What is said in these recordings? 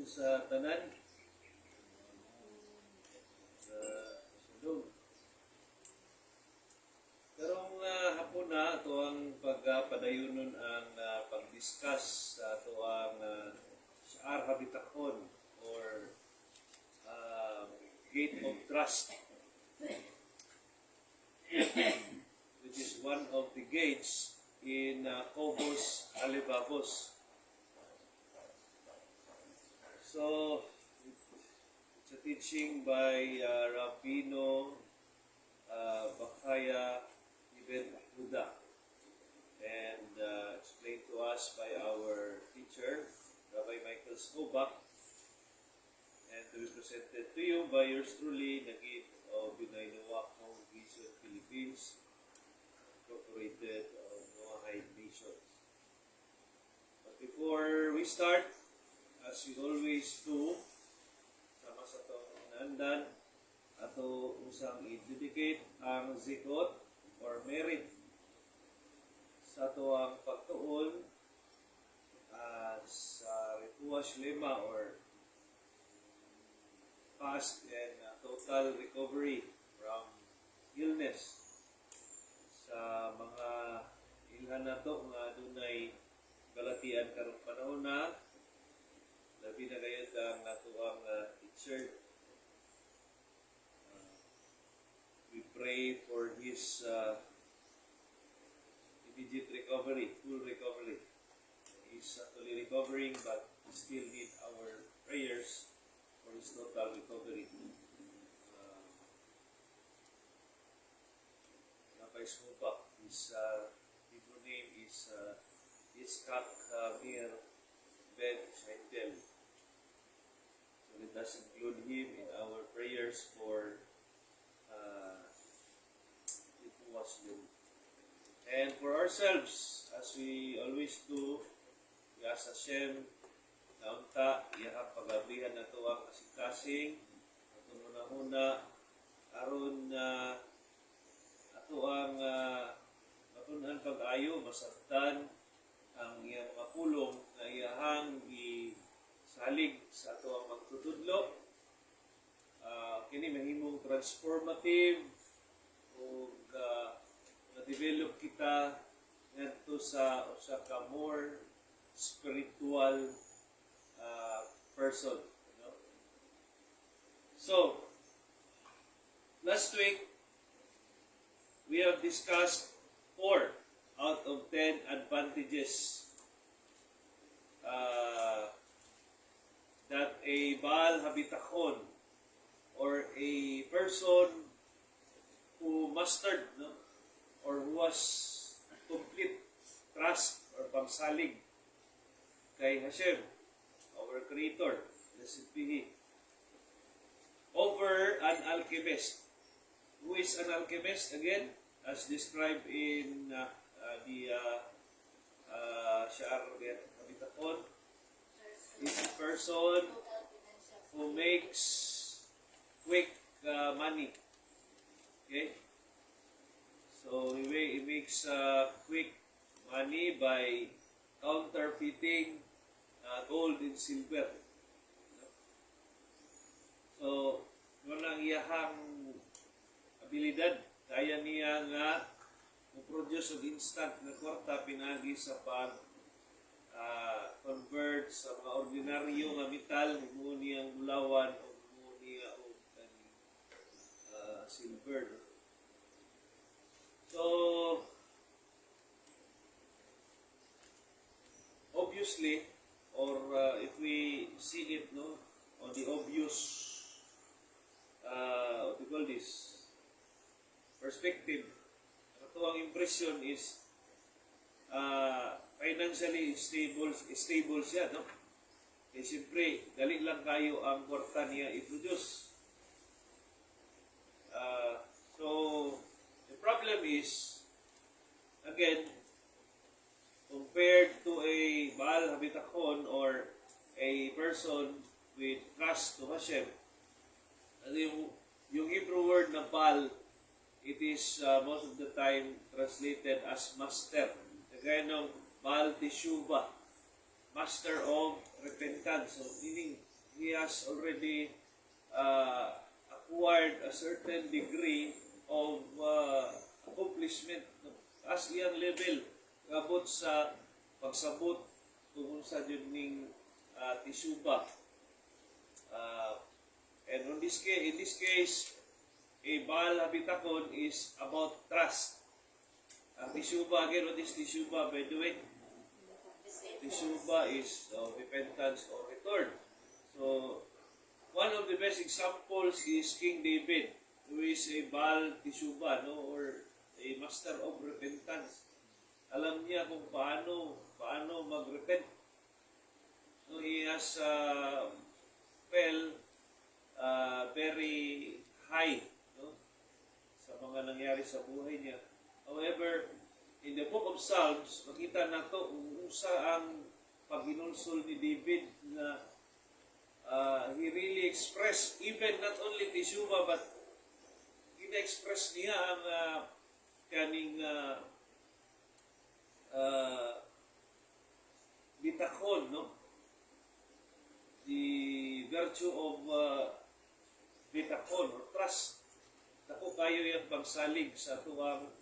sa tanan. Sulong. Karong hapon na ito ang pagpadayunon ang pag-discuss sa ito ang Sha'ar Habitakon or Gate of Trust, which is one of the gates in Cobos, Alibabos. So, it's a teaching by Rabino Bakaya Ibn Huda, and explained to us by our teacher, Rabbi Michael Skobach, and to be presented to you by yours truly, Nagid of Binainawa Congregation Philippines, Incorporated of Noahide Nations. But before we start, as we always do, sama sa itong nandan, ato usang i-dedicate ang zikot or merit sa ito ang pagtuon sa Refuah Shlema or fast and total recovery from illness sa mga ilhan na ito nga dunay galatian karong panahon na labi na gayud ang natuang teacher. We pray for his immediate recovery, full recovery. He's actually recovering, but we still need our prayers for his total recovery. Rabbi Skobach, his Hebrew name is Yitzchak Mir Ben Shaindel. So let us include him in our prayers for Muslim. And for ourselves, as we always do, we ask Hashem na unta, iyahang pagabrihan na ito ang kasing-kasing, ato muna-huna, aron na ato ang matunan pag-ayo, masabtan ang iyang mga pulong na iyahang isalig sa ato ang magtutudlo. Kini mahimong transformative o na-develop kita ngadto sa usa ka more spiritual person, you know? So last week we have discussed 4 out of 10 advantages that a Baal Habitakon or a person who mastered, no, or who was complete trust or pagsalig kay Hashem, our Creator, blessed be He, over an alchemist. Who is an alchemist again? As described in the Sha'ar Habitakon, is a person who makes quick money. Okay? So he makes quick money by counterfeiting gold and silver. So, yun ang iyahang abilidad. Kaya niya nga mag-produce of instant na kwarta pinagi sa pag-convert sa mga ordinaryo nga metal, himuon niyang bulawan o himuon niya o silver. So, obviously, or if we see it, no, on the obvious, what we call this, perspective, ito ang impression is financially stable siya, no? Eh, siyempre, dali lang kayo ang kwarta niya i-produce. So, the problem is, again, compared to a Baal Habitakon or a person with trust to Hashem, yung Hebrew word na Baal, it is most of the time translated as master. Kagaya ng Baal Teshuvah, master of repentance. So, meaning, he has already acquired a certain degree of accomplishment. As iyang level, abot sa pagsabot tungkol sa ning tisuba. And in this case, a Baal Habitakon is about trust. Tisuba, again, what is tisuba, by the way? Tisuba is repentance or return. So, one of the best examples is King David, who is a Baal Tisuba, no, or a master of repentance. Alam niya kung paano mag-repent. No, he has fell very high, no, sa mga nangyari sa buhay niya. However, in the book of Psalms, makita nato kung usa ang paghinulsol ni David na he really expressed, even not only Teshuvah, but ina-express niya ang kaning bitakon, no? The virtue of bitakon or trust. Ako kayo yung pagsalig sa tuwang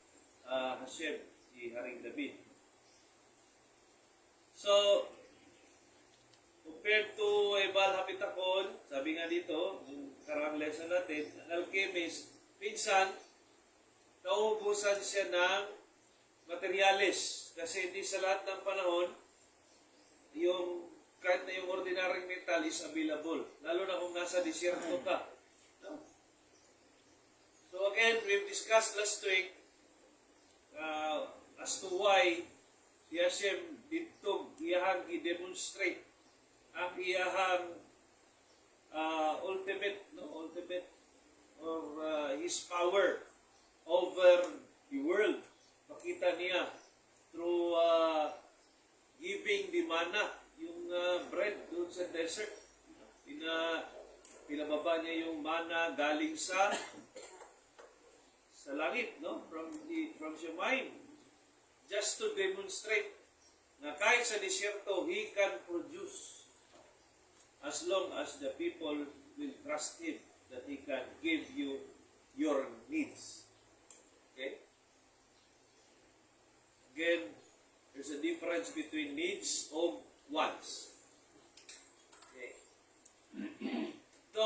Hashem, si Haring David. So, compared to a Baal Habitakon, sabi nga dito, yung karang lesson natin, ang alchemist, minsan, nauubusan siya ng materialis. Kasi hindi sa lahat ng panahon, yung kahit na yung ordinary metal is available. Lalo na kung nasa disyerto ka. No? So again, we've discussed last week as to why si Hashem dito iyahang i-demonstrate ang iyahang ultimate or his power over the world. Makita niya through giving the manna, yung bread doon sa desert. Pinababa niya yung manna galing sa langit, no? From Shemaim. Just to demonstrate na kahit sa disyerto, he can produce as long as the people will trust him that he can give you your needs. Okay? Again, there's a difference between needs and wants. Okay? So,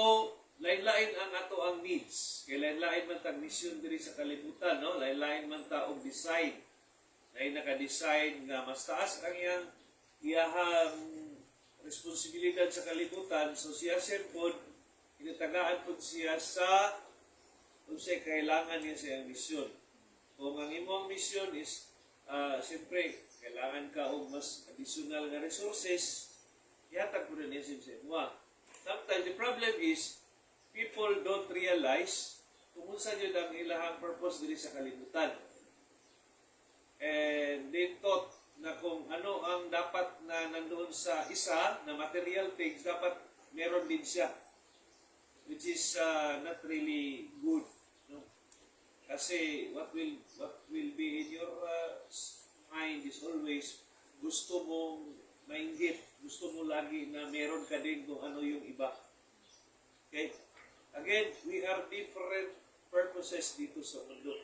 lain-lain ang ato ang needs. Kaya lain-lain man tag mission diri sa kalibutan, no? Lain-lain man ta og design. Lain naka-design nga mas taas ang iyahang responsibilidad sa kalibutan. So siya siyempre inatagaan po siya sa kung siya kailangan niya sa iyang mission. Kung ang imong mission is siyempre kailangan ka og mas additional nga resources, ihatag po na niya sa imo. Sometimes the problem is people don't realize kung saan yun ang ilahang purpose diri sa kalibutan. And they thought na kung ano ang dapat na nandoon sa isa na material things, dapat meron din siya. Which is not really good. No? Kasi what will be in your mind is always gusto mong mainggit, gusto mo lagi na meron ka din kung ano yung iba. Okay? Again, we are different purposes dito sa mundo.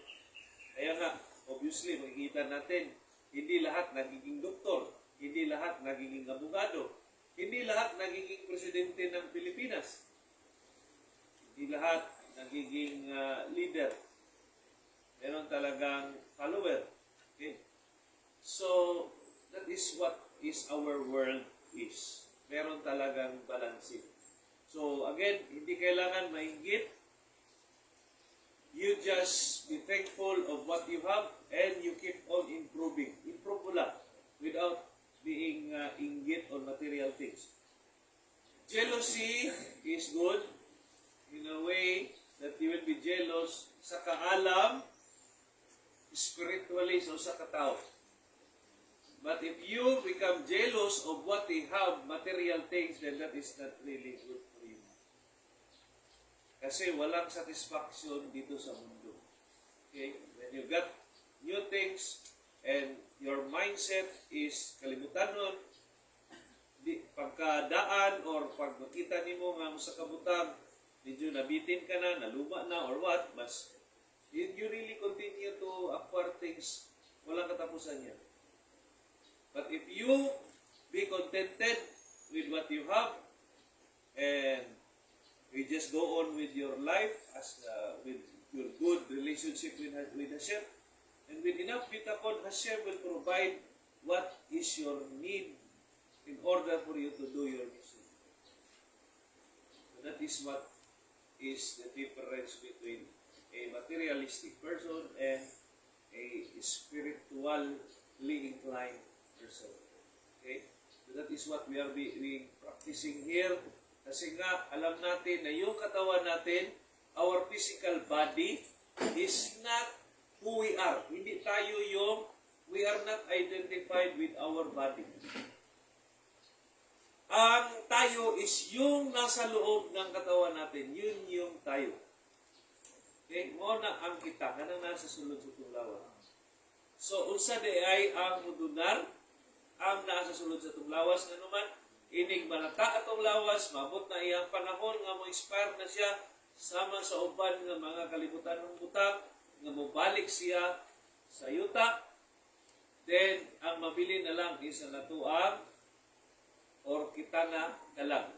Kaya nga, obviously, makikita natin, hindi lahat nagiging doktor, hindi lahat nagiging abogado, hindi lahat nagiging presidente ng Pilipinas, hindi lahat nagiging leader. Meron talagang follower. Okay? So, that is what is our world is. Meron talagang balansin. So, again, hindi kailangan mainggit. You just be thankful of what you have and you keep on improving. Improve mo lang without being inggit on material things. Jealousy is good in a way that you will be jealous sa kaalam, spiritually, so sa katao. But if you become jealous of what they have, material things, then that is not really good for you. Kasi walang satisfaction dito sa mundo. Okay? When you got new things and your mindset is kalibutanon, pagkadaan or pag makita nimo nga sa kabutang medyo nabitin ka na, naluma na or what, mas you really continue to acquire things, walang katapusan yan. But if you be contented with what you have and you just go on with your life as with your good relationship with Hashem, and with enough bitachon, Hashem will provide what is your need in order for you to do your mission. So that is what is the difference between a materialistic person and a spiritually inclined person. Okay? So that is what we are being practicing here. Kasi nga, alam natin na yung katawan natin, our physical body, is not who we are. Hindi tayo we are not identified with our body. Ang tayo is yung nasa loob ng katawan natin. Yun yung tayo. Okay? Mo na ang kita. Kanang nasa sulod sa tunglawan. So, unsa di ay ang mudunar, ang nasa sulod sa tunglawas na naman, inig manata atong lawas, mabot na iyang panahon nga mo-expire na siya, sama sa uban ng mga kalibutan ng butang, nga mobalik siya sa yuta, then ang mabili na lang is ang natuang or kita na lang.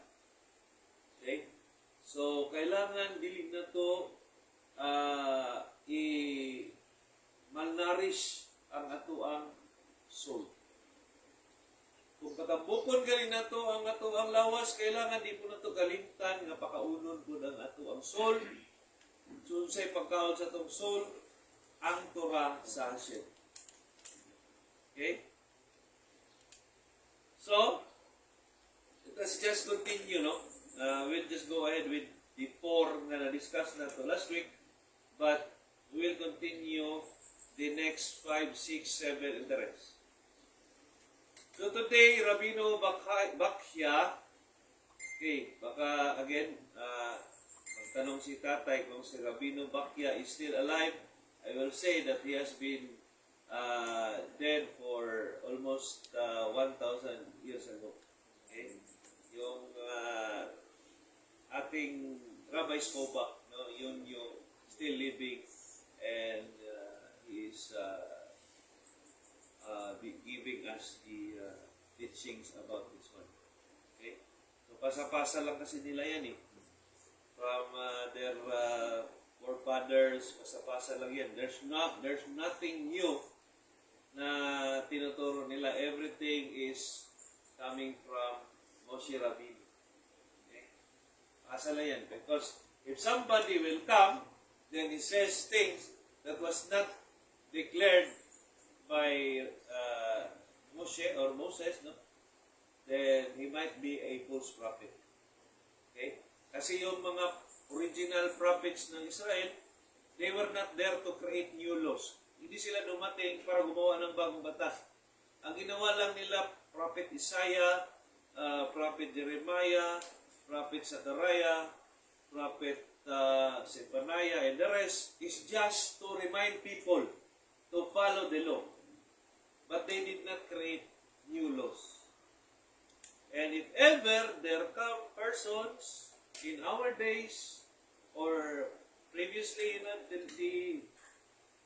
Okay? So, kailangan dili na to i-malnourish ang atuang soul. Kung katambukon galing na to ang atuang lawas, kailangan di po na to kalimtan nga pakaunon po ng atuang soul. So, sa'y pagkaon sa itong soul, ang Torah sa Hashem. Okay? So, let's just continue, no? We'll just go ahead with the 4 na na-discuss na to last week, but we will continue the next 5, 6, 7, and the rest. So today, Rabino Bakhya, okay, baka again, magtanong si tatay kung si Rabino Bakhya is still alive. I will say that he has been dead for almost 1,000 years ago. Okay? Yung ating Rabbi Skobach, no, yun yung still living, and he is giving us the teachings about this one. Okay? So pasa-pasa lang kasi nila yan eh. From their forefathers, pasa-pasa lang yan. There's nothing new na tinuturo nila. Everything is coming from Moshe Rabbeinu. Okay? Pasa lang yan. Because if somebody will come, then he says things that was not declared by Moshe or Moses, no? Then he might be a false prophet. Okay? Kasi yung mga original prophets ng Israel, they were not there to create new laws. Hindi sila dumating para gumawa ng bagong batas. Ang ginawa lang nila, Prophet Isaiah, Prophet Jeremiah, Prophet Zechariah, Prophet Zephaniah, and the rest is just to remind people to follow the law. But they did not create new laws. And if ever there come persons in our days or previously in the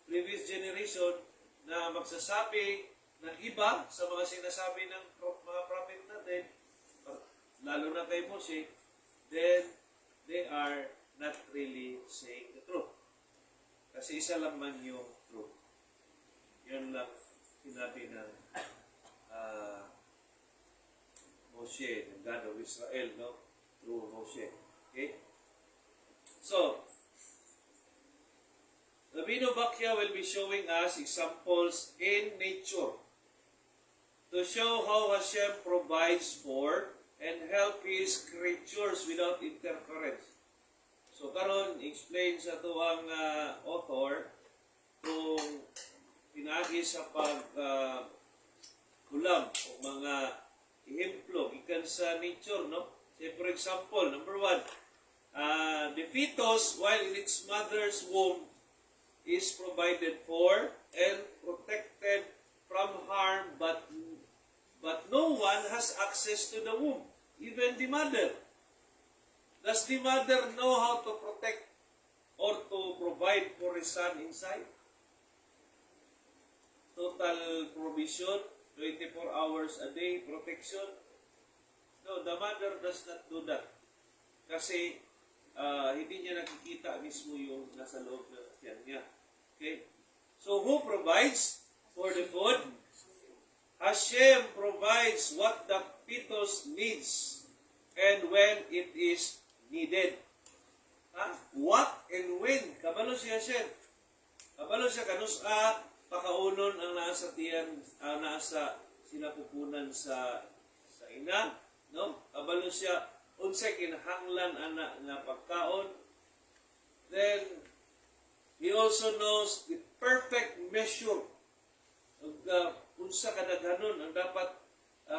previous generation na magsasabi ng iba sa mga sinasabi ng mga prophet natin, lalo na kay Moshe, then they are not really saying the truth. Kasi isa lang man yung truth. Yan lang sinabi ng Moshe, the God of Israel, no? Through Moshe. Okay? So, Rabino Bakhya will be showing us examples in nature to show how Hashem provides for and help His creatures without interference. So, karon explain sa tuwang author kung pinagi sa pag-ulam o mga ihemplo gikan sa nature, no? Say for example, number 1, the fetus while in its mother's womb is provided for and protected from harm but but no one has access to the womb, even the mother. Does the mother know how to protect or to provide for his son inside? Total provision, 24 hours a day, protection. No, the mother does not do that. Kasi hindi niya nakikita mismo yung nasa loob ng tiyan niya. Okay? So, who provides for the food? Hashem provides what the fetus needs and when it is needed. What and when? Kabalo si Hashem. Kabalo siya kanusa, pakaunon ang nasa tiyan, nasa sinapupunan sa ina. No? Kabalo siya, unsay kinahanglan anak nga pagkaon. Then, he also knows the perfect measure of unsa kadaghanon ang dapat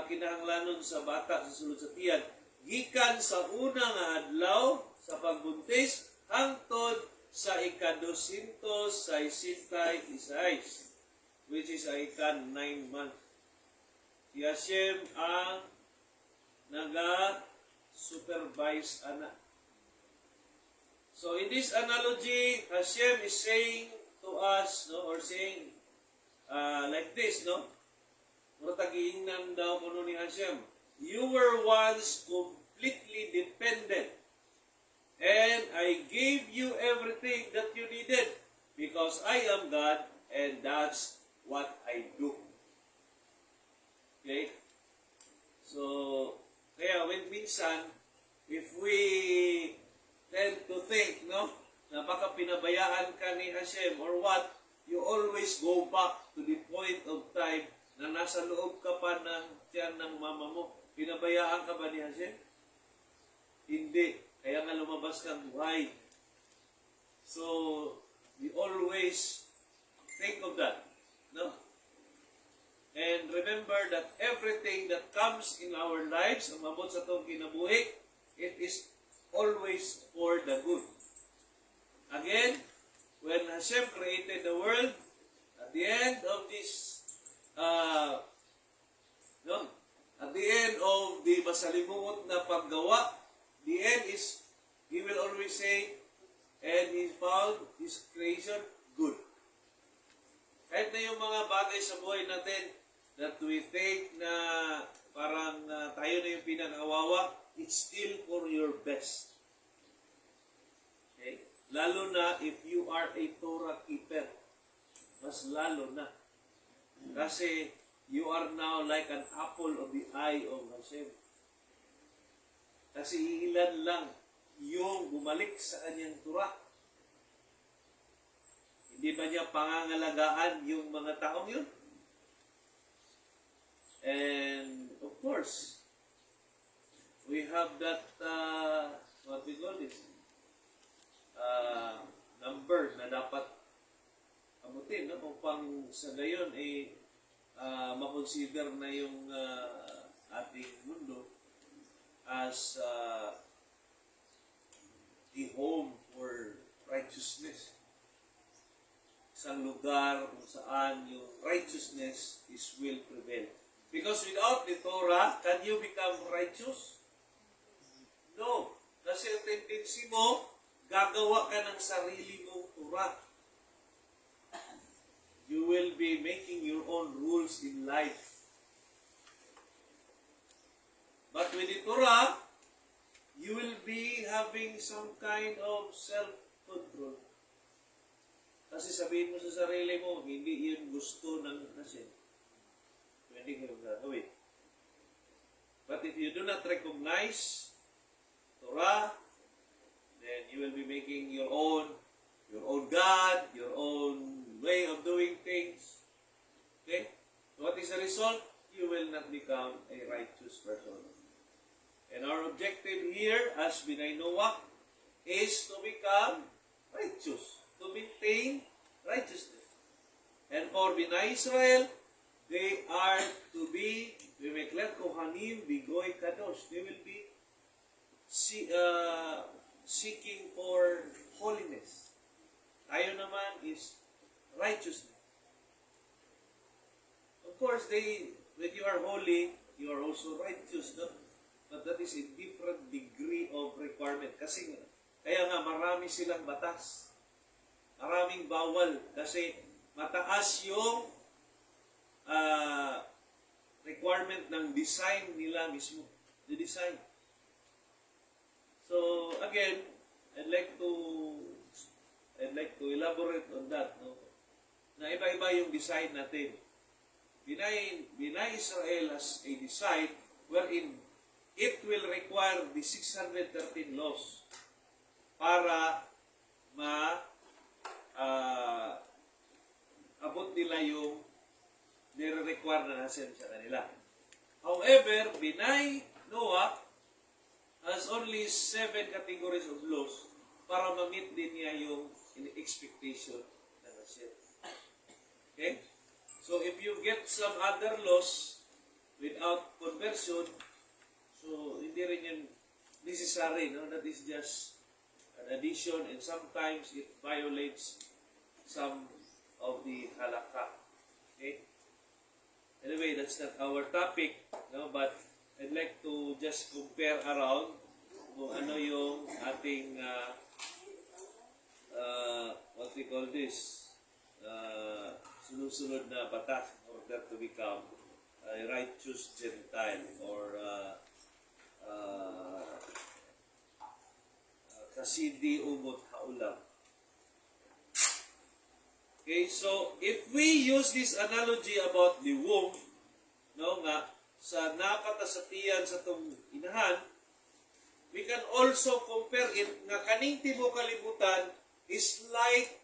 kinahanglanon sa bata sa sulod sa tiyan. Gikan sa una nga adlaw sa pagbuntis hangtod sa ika-266, which is ika-9 months. Si Hashem ang naga-supervise anak. So in this analogy, Hashem is saying to us, no, or saying like this, no? Muratagiingnan daw kuno ni Hashem. You were once completely dependent, and I gave you everything that you needed because I am God, and that's what I do. Okay? So, kaya when minsan, if we tend to think, no, na baka pinabayaan ka ni Hashem or what, you always go back to the point of time na nasa loob ka pa ng tiyan ng mama mo. Pinabayaan ka ba ni Hashem? Hindi. Kaya nga lumabas kang buhay. So, we always think of that. No? And remember that everything that comes in our lives, ang mabot sa itong kinabuhi, it is always for the good. Again, when Hashem created the world, at the end of this, at the end of the masalimuot na paggawa, the end is, He will always say, and He found His creation good. Kahit na yung mga bagay sa buhay natin that we think na parang tayo na yung pinakawawa, it's still for your best. Okay? Lalo na if you are a Torah keeper. Mas lalo na. Kasi you are now like an apple of the eye of Hashem. Kasi ilan lang yung bumalik sa kanyang Torah. Hindi ba niya pangangalagaan yung mga taong yun? And of course, we have that, what we call this, number na dapat amutin, no? Kung pang sa gayon, makonsider na yung ating mundo as a home for righteousness. Isang lugar kung saan yung righteousness is will prevail. Because without the Torah, can you become righteous? No. Kasi ang tendency mo, gagawa ka ng sarili mong Torah. You will be making your own rules in life. But with the Torah, you will be having some kind of self-control. Kasi sabihin mo sa sarili mo, hindi yun gusto ng Hashem. Pwede ka gagawin. But if you do not recognize Torah, then you will be making your own God, your own way of doing things. Okay? So what is the result? You will not become a righteous person. And our objective here as Binay Noah is to become righteous, to maintain righteousness. And for Binay Israel, they are to be, Bimeklet Kohanim, Bigoy Kadosh. They will be seeking for holiness. Tayo naman is righteousness. Of course, they when you are holy, you are also righteous, no? But that is a different degree of requirement. Kasi kaya nga marami silang batas. Maraming bawal. Kasi mataas yung requirement ng design nila mismo. The design. So, again, I'd like to elaborate on that, no? Na iba-iba yung design natin. Binay Israel has a design wherein it will require the 613 laws para abot nila yung nire-require na nasin sa kanila. However, Binay Noah has only 7 categories of laws para ma-meet din niya yung expectation na nasin. Okay? So, if you get some other laws without conversion, so hindi rin yun necessary, no? That is just an addition, and sometimes it violates some of the halakha. Okay? Anyway, that's not our topic, no? But I'd like to just compare around kung ano yung ating what we call this sunod-sunod na batas in order to become a righteous Gentile or kasidi umot haulam. Okay, so if we use this analogy about the womb, no, nga sa nakatasatiyan sa tong inahan, we can also compare it nga kaning tibuok kalibutan is like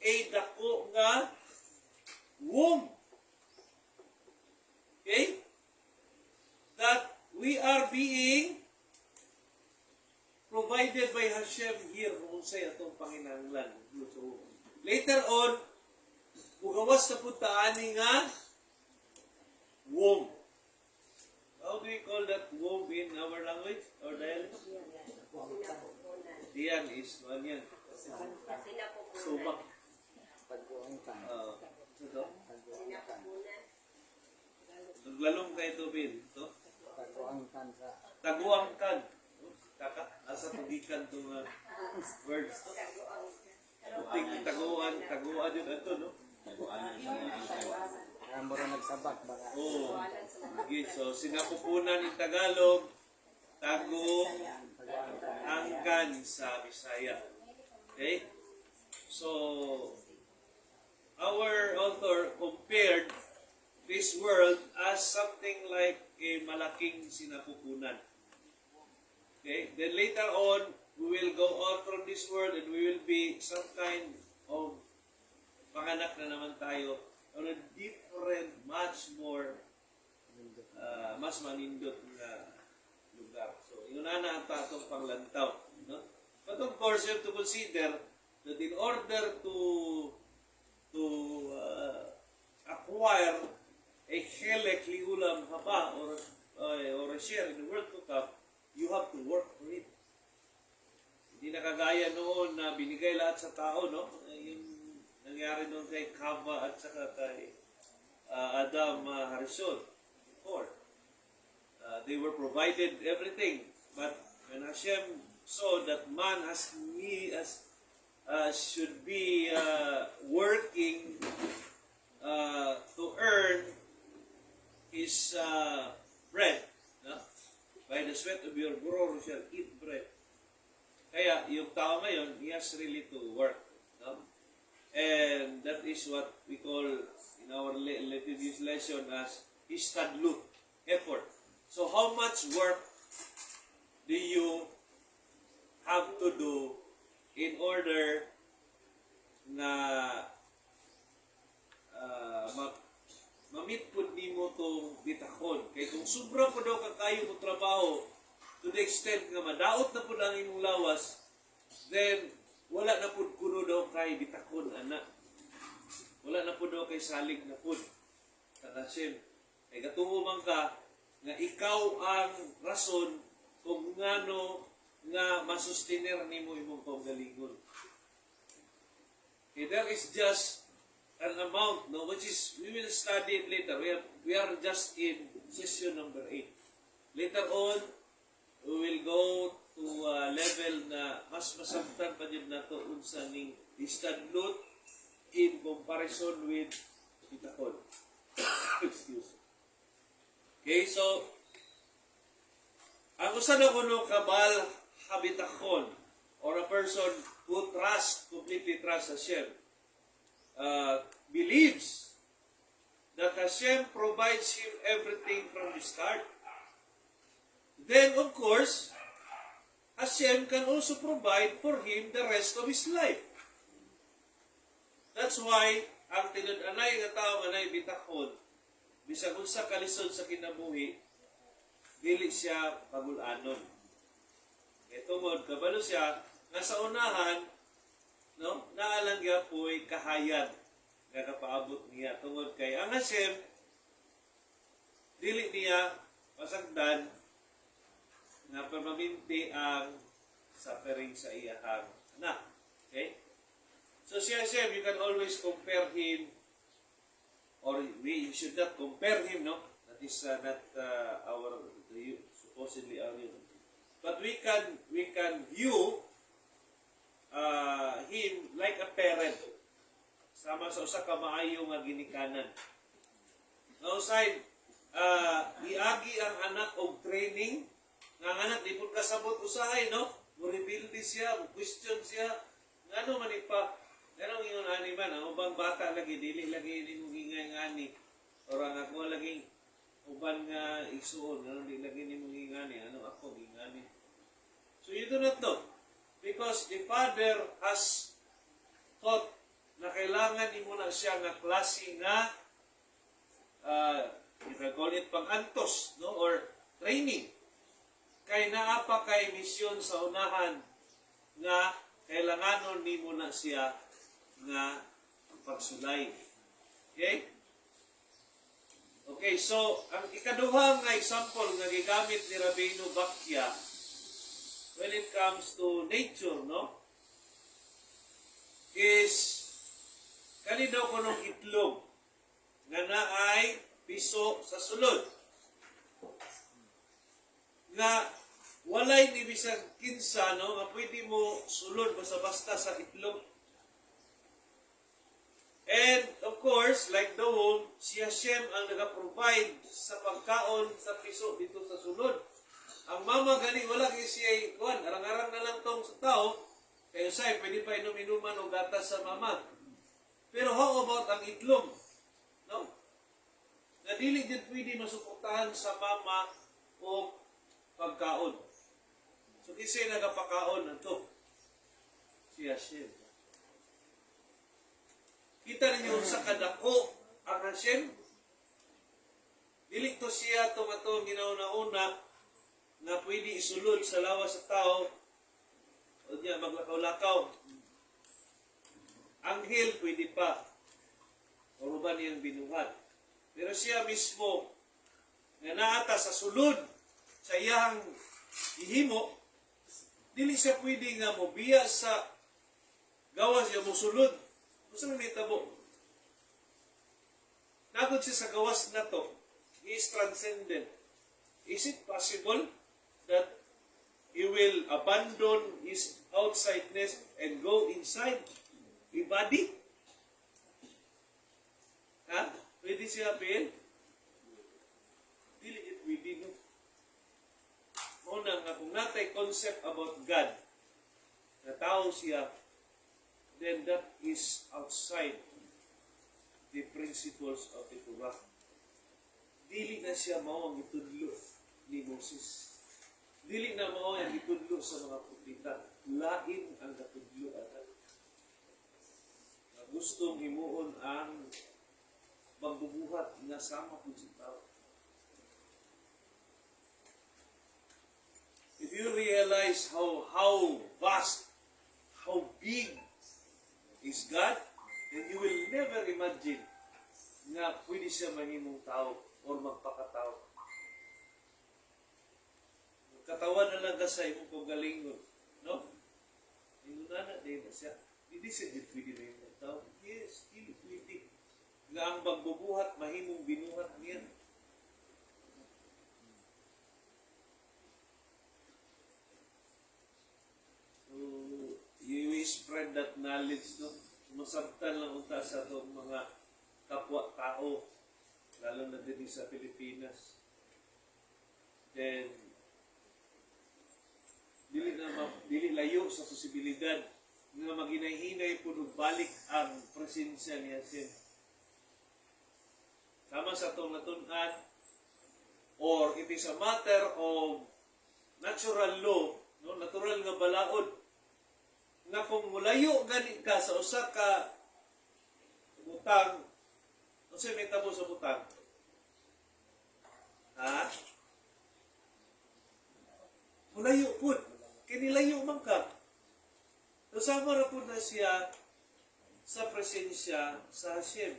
a dako nga womb. Okay? That we are being provided by Hashem here kung sa'yo itong Panginahanglan. So, later on, bugawas na punta ani nga womb. How do we call that womb in our language or dialect? Diyan is, ano yan? Subak. Naglalong kayo ito, Bin. Taguangkan. Kaka, asa tugikan itong words. Taguan yun ito, no? Mura nagsabak ba? Oo. Okay, so sinapupunan in Tagalog, angkan sa Bisaya. Okay? So, our author compared this world as something like a malaking sinapupunan. Okay? Then later on, we will go out from this world and we will be some kind of panganak na naman tayo on a different, much more, mas manindot na lugar. So, yun na ang tatong panglantaw. No? But of course, you have to consider that in order to acquire a chelek liulam haba or a share in the world to come, you have to work for it. Hindi na kagaya noon na binigay lahat sa tao, no? Yung nangyari noon kay Kava at saka kay Adam Harrison before. They were provided everything. But when Hashem saw that man should be working to earn his bread, no? By the sweat of your brow you shall eat bread. Kaya yung tao ngayon, he has really to work. No? And that is what we call in our latest lesson as istadlut, effort. So how much work do you have to do in order na mamit po ni mo itong bitakon? Kaya kung sobra po daw kakayo mo trabaho to the extent nga madaot na po lang imong lawas, then wala na po kuno daw kay bitakon, anak. Wala na po daw kay salig na po. Kakasim. Kaya katungo man ka nga ikaw ang rason kung ngano nga masustiner nimo imong kaugalingon. Okay, there is just an amount, no, which is, we will study it later. We are just in session number 8. Later on, we will go to level na mas masabtan pa din na to unsa ning istadlot in comparison with bitahon. Excuse. Okay, so ang usa na kuno kabal habitahon or a person who completely trust Hashem, believes that Hashem provides him everything from the start. Then, of course, Hashem can also provide for him the rest of his life. That's why, ang tinud-anay nga tao anay bitahon, bisag unsa kalisod sa kinabuhi, dili siya pagulanon. Tungod kabalo siya nga sa unahan, no, naalang gyapoy kahayag nga kapaabot niya tungod kay ang Hashem dili niya pasagdan nga permanente ang suffering sa iyahang anak. Okay? So si Hashem, you can always compare him, or you should not compare him, no? That is not supposedly our view. But we can view him like a parent. Sama sa usa ka maayo nga ginikanan. Now side, iagi ang anak og training, nga anak di pud kasabot usahay, no? Mo-rebuildi siya, mo-question siya, ngano man ipa, ngano ingon ani man, ang ubang bata lagi dili lagi nimo ingay ngani. Orang ako lagi uban nga isuon, ngano di lagi nimo ingani, ano ako ingani. So you do not know, because the father has taught na kailangan nimo na siya nga klase nga you can call it pang-antos, no, or training. Kay naa pa kay misyon sa unahan nga kailanganon nimo na siya nga pagsulay. Okay? Okay, so ang ikaduhang nga example nga gigamit ni Rabbeinu Bakya when it comes to nature, no, is kani daw kunong itlog nga naay piso sa sulod. Nga walay ni bisag kinsa, no, nga pwede mo sulod basta-basta sa itlog. And of course, like the womb, si Hashem ang nag-provide sa pagkaon sa piso dito sa sulod. Ang mama gani wala kay siya kuan, arang-arang na lang tong sa tao, kaya say pwede pa inom-inuman og gatas sa mama. Pero how about ang itlog? No? Na dili din pwede masuportahan sa mama o pagkaon. So, kisay nagapakaon na ito. Si Hashem. Kita ninyo sa kadako ang Hashem. Dili to siya tumatong ginauna-una na pwede isulod sa lawas sa tao o niya maglakaw-lakaw. Anghel pwede pa. O ba niyang binuhat. Pero siya mismo nga naata sa sulod sa iyang ihimo, dili siya pwede nga mobiya sa gawas niya mosulod. Gusto mo nitabo? Nagod siya sa gawas na to. He is transcendent. Is it possible that he will abandon his outsideness and go inside the body? Ha? Pwede siya pin? Dili it pwede, no? Una nga, kung natay concept about God, na tao siya, then that is outside the principles of the Torah. Dili na siya mao ang itudlo ni Moses. Dili na mao ang itudlo sa mga propeta. Lain ang katudlo atan. Gustong himuon ang magbubuhat nga sama po si tao. If you realize how vast, how big is God, then you will never imagine na pwede siya mahimong tao or magpakatao. Katawan na lang sa imong pagalingon, no? Inuna na din na siya. Hindi siya din pwede mahimong tao. Yes, hindi pwede. nga ang magbubuhat mahimong binuhat niya. So, you spread that knowledge, no? Masabtan lang unta sa itong mga kapwa-tao, lalo na din sa Pilipinas. Then, dili layo sa posibilidad nga maghinay-hinay po balik ang presensya ni Hashem. Sama sa itong natunan, or it is a matter of natural law, no? Natural nga balaod, nga kung mulayo gani ka sa usa ka butang, unsay may tabo sa butang? Ha? Mulayo pud, kinilayo man ka. So sama ra pud na siya sa presensya sa Hashem.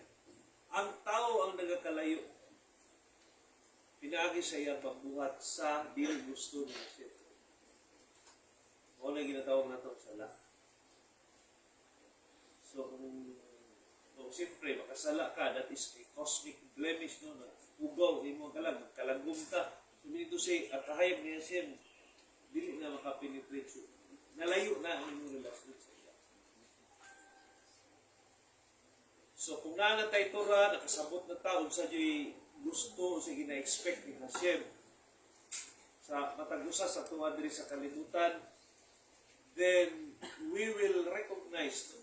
Ang tao ang nagakalayo. Pinaagi sa iyang pagbuhat sa dili gusto ni Hashem. O na ginatawag nato sala. So, kung siyempre, makasala ka, that is a cosmic blemish, no? Ugaw, hindi mo kalagum ka. So, minito siya, at kahayag niya siya, dili na makapenetrate siya. Nalayo na ang inyong relasyon sa iya. So, kung nanatay ito ra, nakasabot na taon sa diyo'y gusto, sa gina-expect ni Hashem, sa matagusa sa tuwadri sa kalibutan, then we will recognize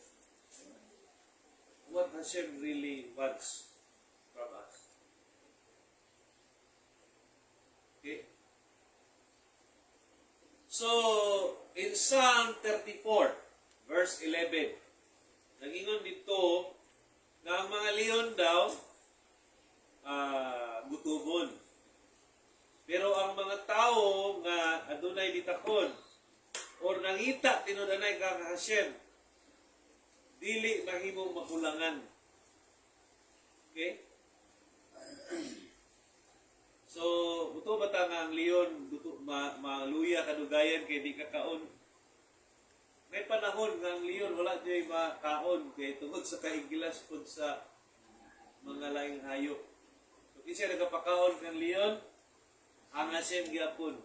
what Hashem really wants from us. Okay? So, in Psalm 34, verse 11, nagingon dito na ang mga leon daw gutubon. Pero ang mga tao nga adunay bitakon or nangita tinudanay kang Hashem, dili mahimong makulangan. Okay? So, buto ba ta nga ang leon maluya kadugayan kay di kakaon? May panahon nga ang leon wala diay makaon kay tungod sa kahigilas pud sa mga laing hayop. So, kinsa nagapakaon kang leon? Ang Hashem gyapon.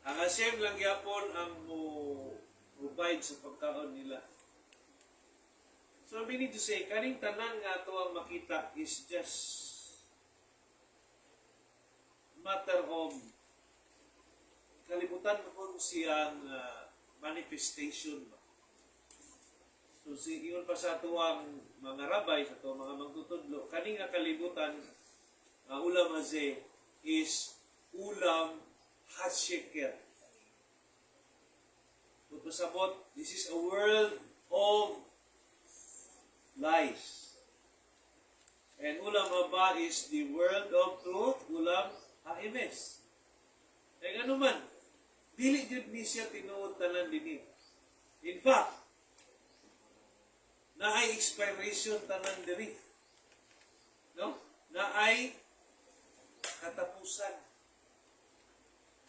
Ang Hashem lang gyapon ang mo provide sa pagkaon nila. So, we need to say, kaning tanan nga ito ang makita is just matter of kalibutan mo siyang manifestation. So, iyon pa sa ito ang mga rabay, sa ito mga magtutudlo, kaning nga kalibutan, ulam haze is ulam hasheker. So, pasabot, this is a world of lies. And ulam haba is the world of truth, ulam haimes. Kaya nga naman, dili jud ni siya tinuod tanan dinhi. In fact, naay expiration tanan diri. No? Naay katapusan.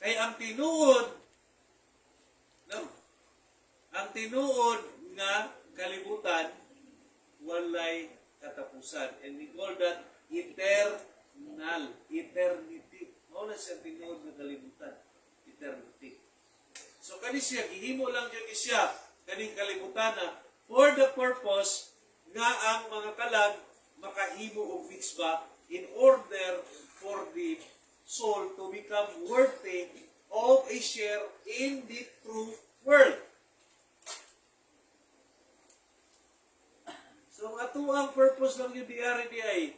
Kaya ang tinuod, no? Ang tinuod nga kalibutan walay katapusan. And we call that eternal. Eternity. Mao na siya tinuod nga kalibutan. Eternity. So, kani siya, gihimo lang yun siya, kaning kalibutan na, for the purpose nga ang mga kalag makahimo og mitzvah in order for the soul to become worthy of a share in the true world. So, ang atuang purpose ng UDRDI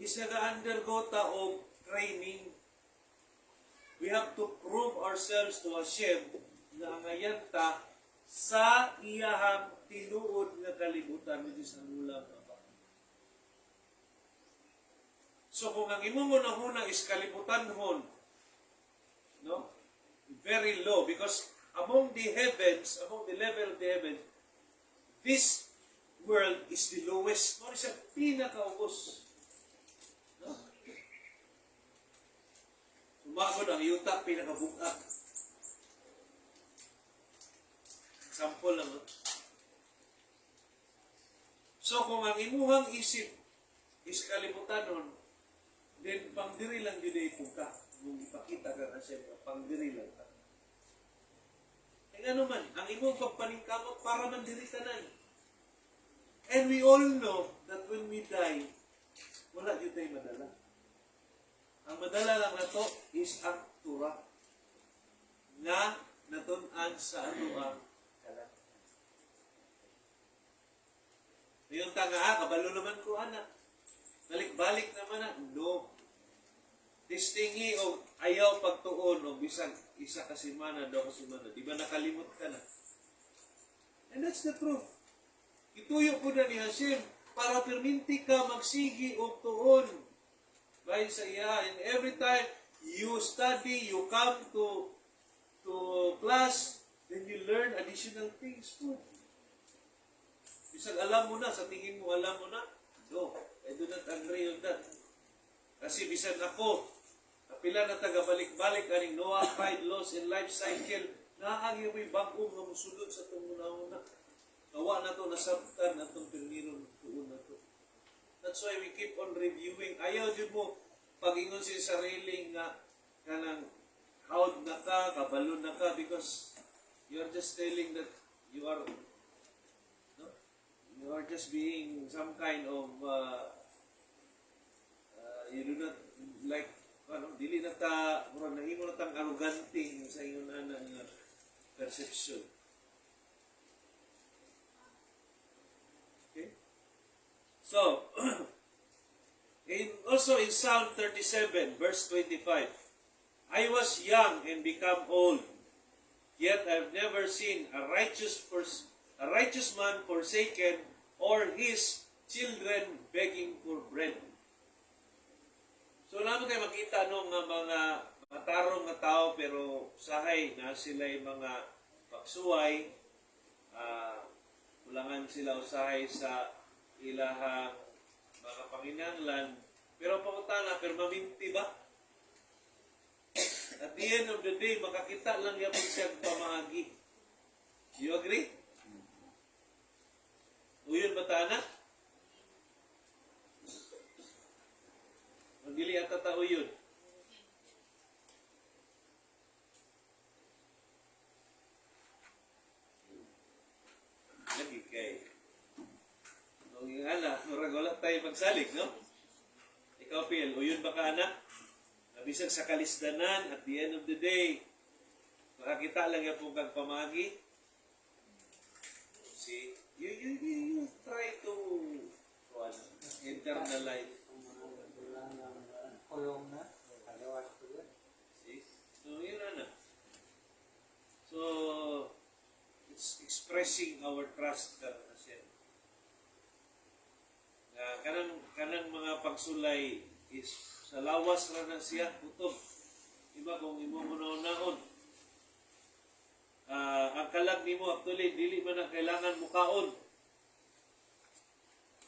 is nag-undergo ta og training. We have to prove ourselves to Hashem na ngayon ta sa iyahang tinuod nga kalibutan which is ang ulam. So, kung ang imong unang-una is kalibutan hon, no? Very low because among the heavens, among the level of the heavens, this world is the lowest. Ano siya pinakaubos? No? Sumagod ang yuta, pinakabuka. Example lang. No? So, kung ang imuhang isip is kalibutanon, then pangdiri lang yun ay ka. Nung ipakita ka na siya, pangdiri lang ka. E ano man, ang imong pagpaningkamot para man diri tanan. And we all know that when we die, wala yun tayo madala. Ang madala lang na to is ang tura na natunan sa anuang kalan. Yung tanga, kabalo naman ko, anak. Balik-balik naman na. No. Tistingi o ayaw pagtuon o bisag isa kasimana, daw kasimana. Di ba nakalimot ka na? And that's the truth. Ituyo ko na ni Hashem para perminti ka magsigi o tuon. Bahay sa iya. And every time you study, you come to class, then you learn additional things too. Bisag alam mo na, sa tingin mo alam mo na, no, I do not agree on that. Kasi bisan ako, kapila na taga-balik-balik, aning Noah, Pride, Loss, and Life Cycle, naagi mo'y bagong nga musulod sa itong muna-una. Nawa na ito, nasabtan na itong permiron tuon na ito. That's why we keep on reviewing. Ayaw din mo, pag-ingon sa sarili nga, kanang hawd na ka, kabalo na ka, because you are just telling that you are just being some kind of you do not like dili na ta murag nahimo na tang arroganting sa ingon ana nga perception. Okay, so also in Psalm 37 verse 25, I was young and become old, yet I've never seen a righteous man forsaken, or his children begging for bread. So naman kayo makita nga mga matarong na tao pero sahay na sila yung mga pagsuway, kulangan sila usahay sa ilahang mga panginanglan, pero pangutana, pero maminti ba? At the end of the day, makakita lang yapon siyang pamaagi. You agree? Uyon ba ta na? Magdili at tao yun. Lagi kay. Nung yung anak, murag wala tayo magsalig, no? Ikaw, Phil, uyon ba ka anak? Nabisag sa kalisdanan, at the end of the day, makakita lang yung pong kagpamagi. See? You try to internalize. See? So, yun na. So, it's expressing our trust ka na siya. Kanang mga pagsulay is sa lawas ra na siya, utob. Iba kung imo mo naon-naon. Ang kalag nimo actually dili man na kailangan mukaon.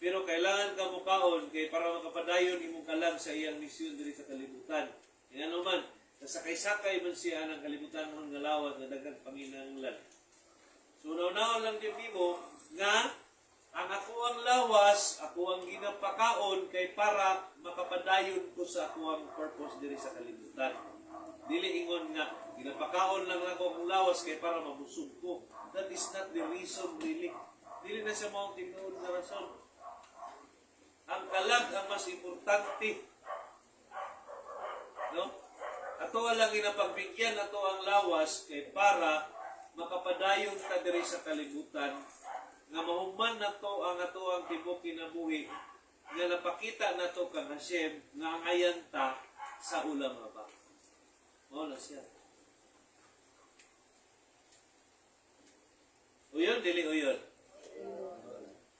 Pero kailangan ka mukaon kay para makapadayon imong kalag sa iyang misyon diri sa kalibutan. Kaya naman, nasakay-sakay man siya ng kalibutan ng lawas na daghang panginahanglan. So naon lang din nimo nga ang ako ang lawas, ako ang ginapakaon kay para makapadayon ko sa ako ang purpose diri sa kalibutan. Dili ingon nga ginapakaon lang ako ang lawas kay para mabusog ko. That is not the reason really. Dili na sa mga tinuod na rason. Ang kalag ang mas importante. No? Ato lang ginapagbigyan ato ang lawas kay para makapadayon ta diri sa kalibutan nga mahuman na to ang ato ang tibok kinabuhi nga napakita na to kang Hashem nga ang ayan ta sa ulam ba. Mao na siya. Uyon, dili uyon.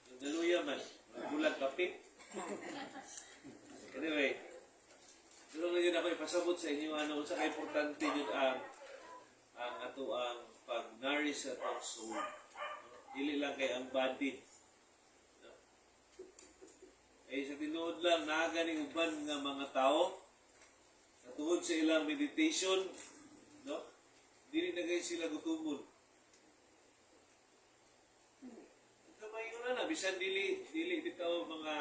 Yung daluya man. Bulag kapit. Anyway, doon na yun ako ipasabot sa inyo ano sa importante yun ang ato ang pag-nourish sa atong soul. Dili lang kay ang body. No? Eh sa tinuod lang naganing uban nga mga tao tungod sa ilang meditation, no? Dili na kayo sila gutumon. Kamay na bisan dili bitaw mga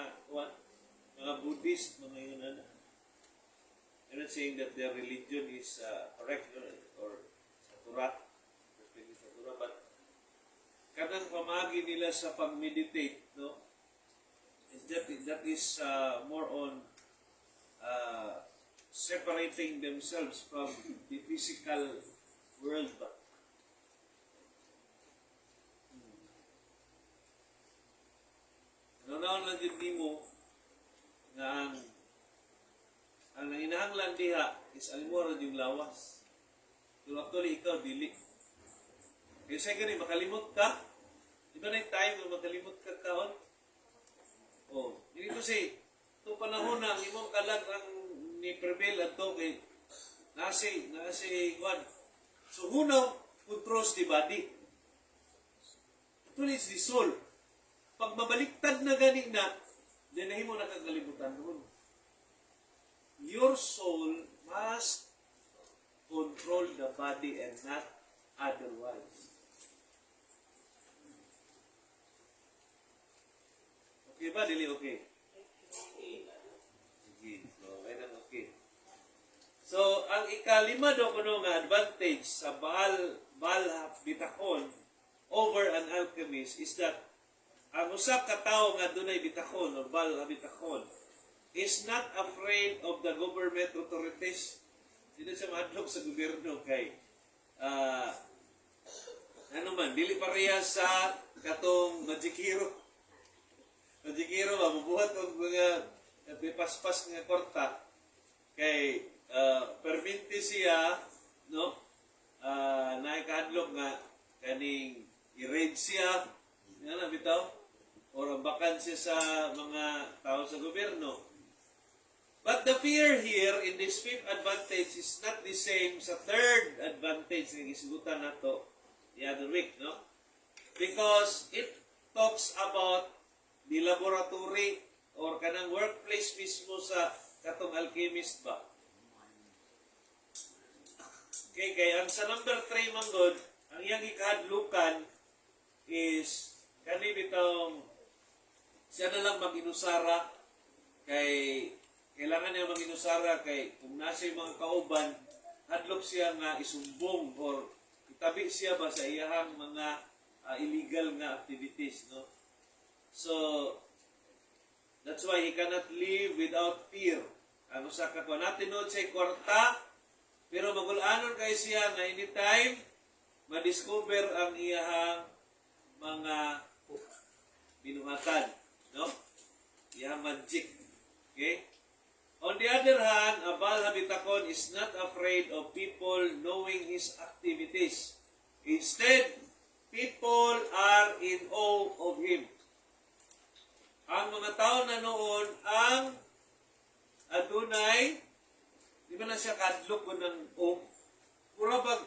saying that their religion is correct, or sa Torah, perspective sa Torah, but kanang pamagi nila sa pag-meditate, no? That is more on separating themselves from the physical world ba. Ano lang din mo na ang nanginahanglan diha is alimura yung lawas. So actually, ikaw, dili. Kaya sa ganun, makalimot ka. Di ba na yung time na makalimot ka kaon? Oh, hindi ko si, itong panahon na, imong kalag ang ni-prevail at to kay nasi, one. So, hunaw, controls the body. Ito is the soul. Pag mabaliktad na ganing na, dinahin mo nakakalimutan doon. Your soul must control the body and not otherwise. Okay ba? Dili okay? Sige. So, okay na okay. So, ang ikalima daw kuno nga advantage sa Baal bitakon over an alchemist is that ang usa ka tawo nga dunay bitakon or Baal bitakon is not afraid of the government authorities. Dito siya mahadlok sa gobyerno kay ano man, dili pareha sa katong Magic Hero. Magic Hero ba, mabuhat og mga paspas nga korta kay perminti siya, no? Naikahadlok nga kaning i-raid siya, nga na bitaw, or bakan siya sa mga tao sa gobyerno. But the fear here in this fifth advantage is not the same sa third advantage na gisigutan nato the other week, no? Because it talks about the laboratory or kanang workplace mismo sa katong alchemist ba. Okay, kaya ang sa number 3 manggod, ang iyang ikahadlukan is kani bitong siya na lang mag-inusara kay kailangan niya mag-inusara kay kung nasa yung mga kauban, hadlok siya nga isumbong or itabi siya ba sa iyahang mga illegal nga activities, no? So, that's why he cannot live without fear. Ang usa ka ko natin noon sa kwarta, pero magulanon kay siya nga anytime ma-discover ang iyahang mga binuhatan, no? Iyahang magic. Okay? On the other hand, a Baal habitakon is not afraid of people knowing his activities. Instead, people are in awe of him. Ang mga tao na noon ang adunay, di ba na siya kadlok ko ng awe? Pura bang,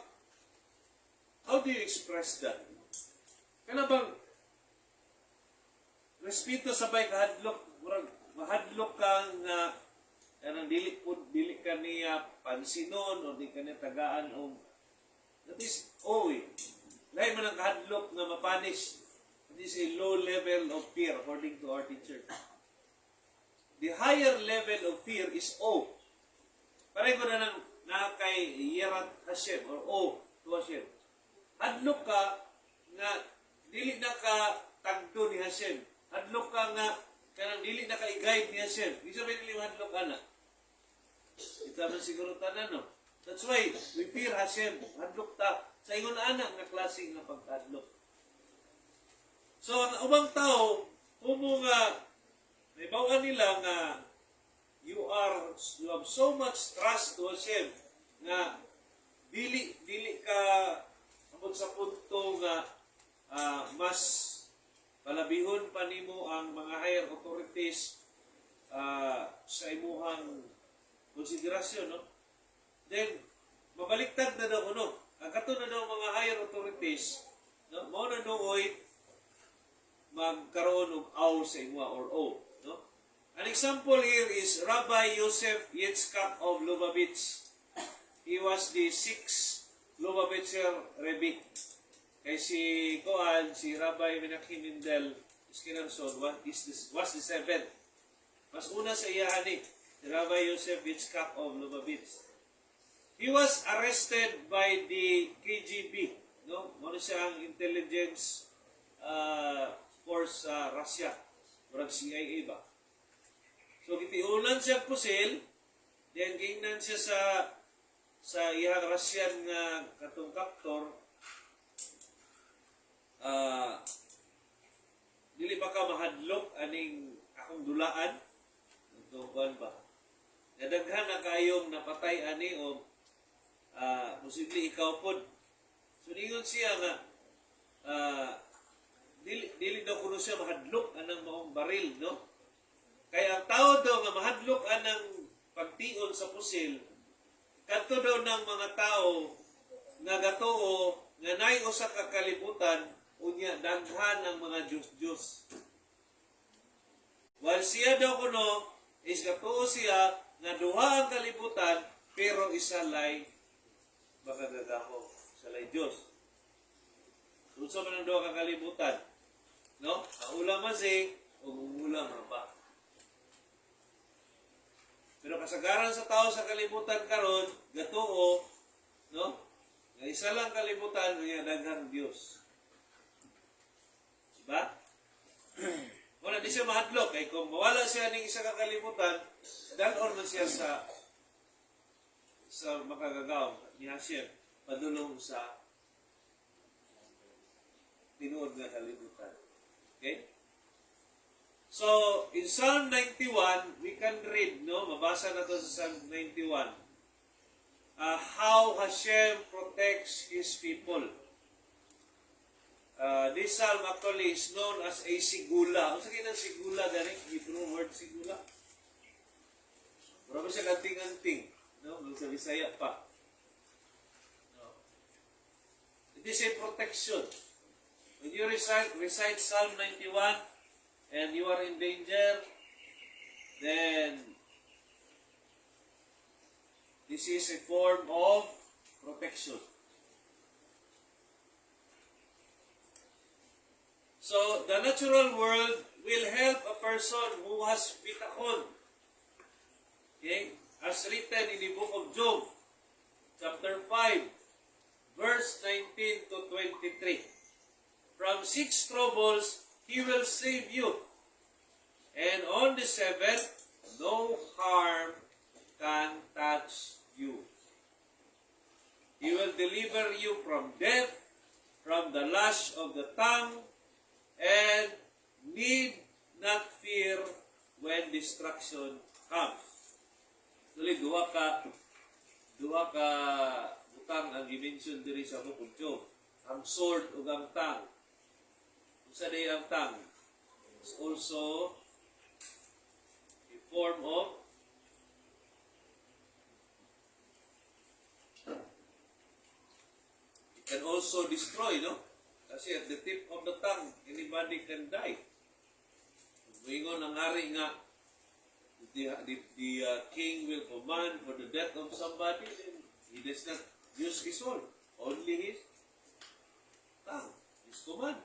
how do you express that? Kaya bang, respeto sabay kahadlok, murag mahadlok kang kanang dili ka niya pansinon o di ka niya tagaan o that is lahi man ang kahadlok na mapanis. That is a low level of fear according to our teacher. The higher level of fear is awe. Pareho na kay Yerat Hashem or awe to Hashem. Hadlok ka nga dili na ka tagdo ni Hashem. Hadlok ka nga kanang dili na ka i-guide ni Hashem. Isa ba yung hadlok ka na? Ita man siguro tanan, no? That's why we fear Hashem. Hadlok ta. Sa ingon anak nga klase nga pagkadlok. So, ang ubang tao, humo nga, naibawan nila nga you have so much trust to Hashem nga dili ka abot sa punto nga mas palabihon pa nimo ang mga higher authorities sa imuhang konsiderasyon, no? Then, mabaliktad na daw, no? Ang kato na daw mga higher authorities, no? Mao na nooy magkaroon og awe sa imuha or awe, no? An example here is Rabbi Yosef Yitzchak of Lubavitch. He was the 6th Lubavitcher Rebbe. Kay si Rabbi Menachem Mendel Ishkinanson was the 7th. Mas una sa iyahan ni. si Rabbi Yosef Yitzchak of Lubavitch. He was arrested by the KGB. No? Ano siya ang intelligence force sa Russia. Murag CIA ba? So, gitiulan siya pusil, then gingnan siya sa iyang Russian nga katong kaptor, dili pa ka mahadlok aning akong dulaan. Ito, kuhan ba? Nadaghan na kayong napatay ani o posible ikaw pod. So, ningon siya nga, dili daw kuno siya mahadlok anang maong baril, no? Kaya ang tao daw nga mahadlok anang pagtion sa pusil, kadto daw ng mga tao nga gatoo nga nay usa ka kalibutan unya daghan ng mga Diyos. While siya daw kuno is gatoo siya nga duha ang kalibutan pero isa lay makagagaho sa lay Diyos. Unsa man ang duha ka kalibutan? No? Ang ulam masig o ulam ba? Pero kasagaran sa tao sa kalibutan karon, gatoo, no? Nga isa lang kalibutan, nga daghang Dios. Diba? Wala di siya mahadlok, kay kung mawala siya ng isa ka kalibutan, dalon man siya sa makagagaw ni Hashem, padulong sa tinuod nga kalibutan. Okay? So, in Psalm 91, we can read, no? Mabasa na to sa Psalm 91. How Hashem protects His people. This psalm actually is known as a sigula. Ano sa kinang sigula, gani? Hebrew word sigula. Marami siya kanting-anting. No? Sa Bisaya pa. No. It is a protection. When you recite Psalm 91, and you are in danger, then this is a form of protection. So, the natural world will help a person who has bitachon. Okay? As written in the book of Job, chapter 5, verse 19 to 23. From 6 troubles, He will save you. And on the 7th, no harm can touch you. He will deliver you from death, from the lash of the tongue, and need not fear when destruction comes. Actually, duha ka butang ang i-mention diri sa book of Job. Ang sword ug ang tongue. Sa day ang tongue is also a form of it can also destroy, no? Kasi at the tip of the tongue, anybody can die. Ingon ang hari nga, the king will command for the death of somebody, then he does not use his sword, only his tongue, his command.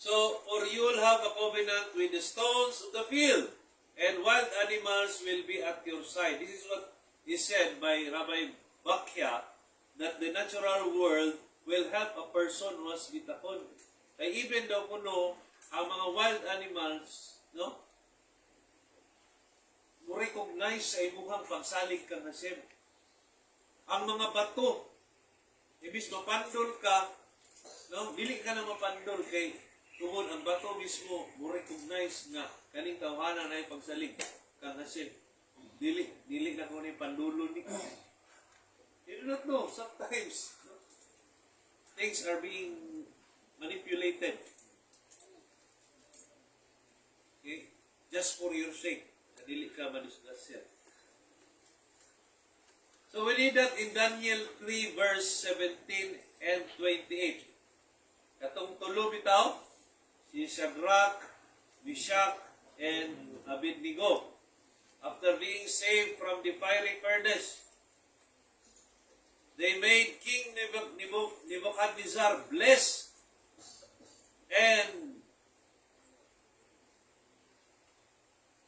So, for you will have a covenant with the stones of the field, and wild animals will be at your side. This is what is said by Rabbi Bakhya, that the natural world will help a person who has bitachon. Kaya even daw kuno, ang mga wild animals, no? Mo-recognize sa imuhang pagsalig kang Hashem. Ang mga bato, ibis mapandol ka, no? Dili ka na mapandol kay tungod ang bato mismo mo recognize nga kaning tawhanan ay pagsalig kang Hashem. Dili na ko ni pandulo ni. You do not know, sometimes no? Things are being manipulated. Okay? Just for your sake. Dili ka madisgrasya. So we read that in Daniel 3 verse 17 and 28. Katong tulo bitaw si Shadrach, Meshach, and Abednego, after being saved from the fiery furnace, they made King Nebuchadnezzar bless, and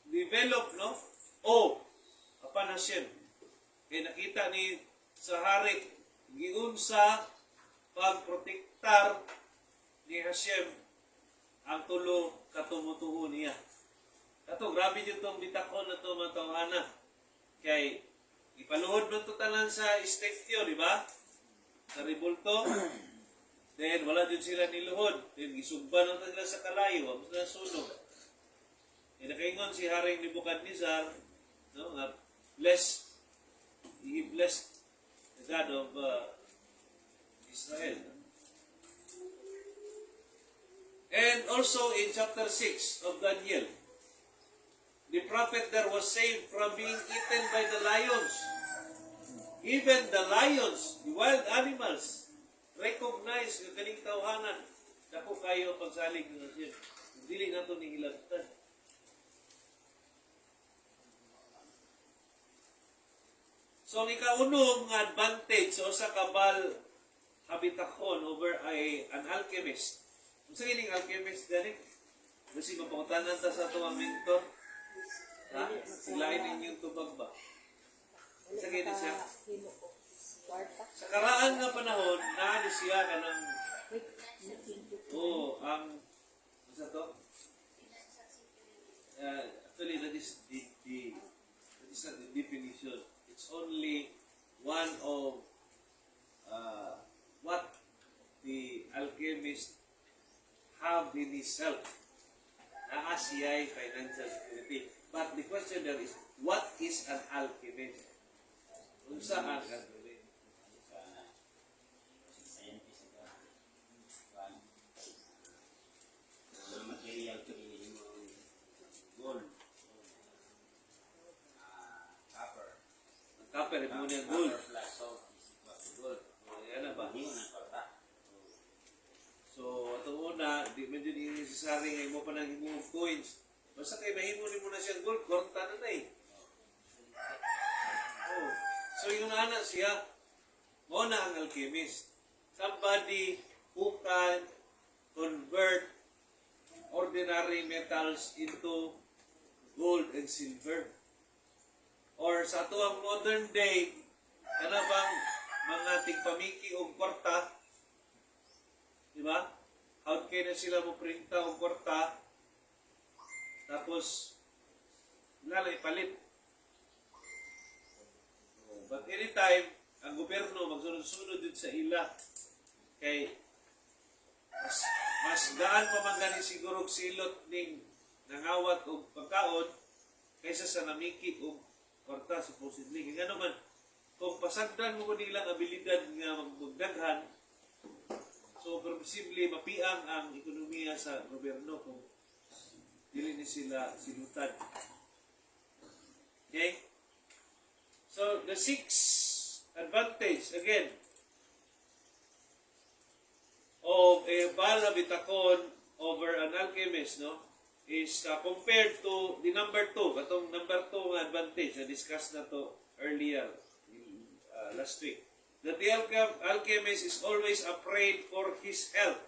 the develop, no? O, apan Hashem. Kaya nakita ni sa hari, giunsa pagprotektar ni Hashem ang tulo katumutuo niya. Kato, grabe dito itong bitakon na ito, mga tawhana. Kay, ipaluhod mo ito tanan sa istekyo, di ba? Sa ribulto. Then, wala din sila niluhod. Then, isugban lang nila sa kalayo. Wala na sunog. E, nakaingon si Haring Nebuchadnezzar, no, nga, he blessed the God of Israel. And also in chapter 6 of Daniel, the prophet there was saved from being eaten by the lions. Even the lions, the wild animals, recognize yung kaning tawhanan. Dako kayo pagsalig ng Hashem. Dili na ito nihilagtan. So, ang ikaunong advantage sa kabal habitakon over an alchemist. Kung sa gining alchemist, gani? Kasi mapangutanan ta sa itong mentor. Ha? Silain ninyong tubag ba? Sa gini siya. Sa karaan nga panahon, naano siya ka ng ang ano to? Actually, that is not the definition. It's only one of what the alchemist have in himself. Siya ay financial security. But the question there is, what is an alchemist? Kung saan ang material to gold, copper. Ang copper, ito muna yung gold. Plus salt is gold. Yan na ba? Hindi mo na kota. So, itong una, di medyo di necessary nga mo pa ng himong coins. Basta kayo nahimo mo na siyang gold, korta na na eh. Oh. So, yung anak siya, mo na ang alchemist. Somebody who can convert ordinary metals into gold and silver. Or sa tuwang modern day, kana bang mga tigpamiki o kwarta, di ba? How kaya na sila mo printa o kwarta, tapos wala ipalit. But anytime, ang gobyerno magsunod-sunod din sa ila, kay mas daan pa man gani siguro silot ning nangawat og pagkaon kaysa sa namiki og kwarta supposedly. Kaya naman, kung pasagdan mo nilang abilidad nga magdaghan, so posible mapiang ang ekonomiya sa gobyerno kung dili ni sila silutan. Okay? So, the sixth advantage, again, of a Baal Habitakon over an alchemist, no, is compared to the number 2. Katong number 2 nga advantage, na-discuss na to earlier, last week. That the alchemist is always afraid for his health.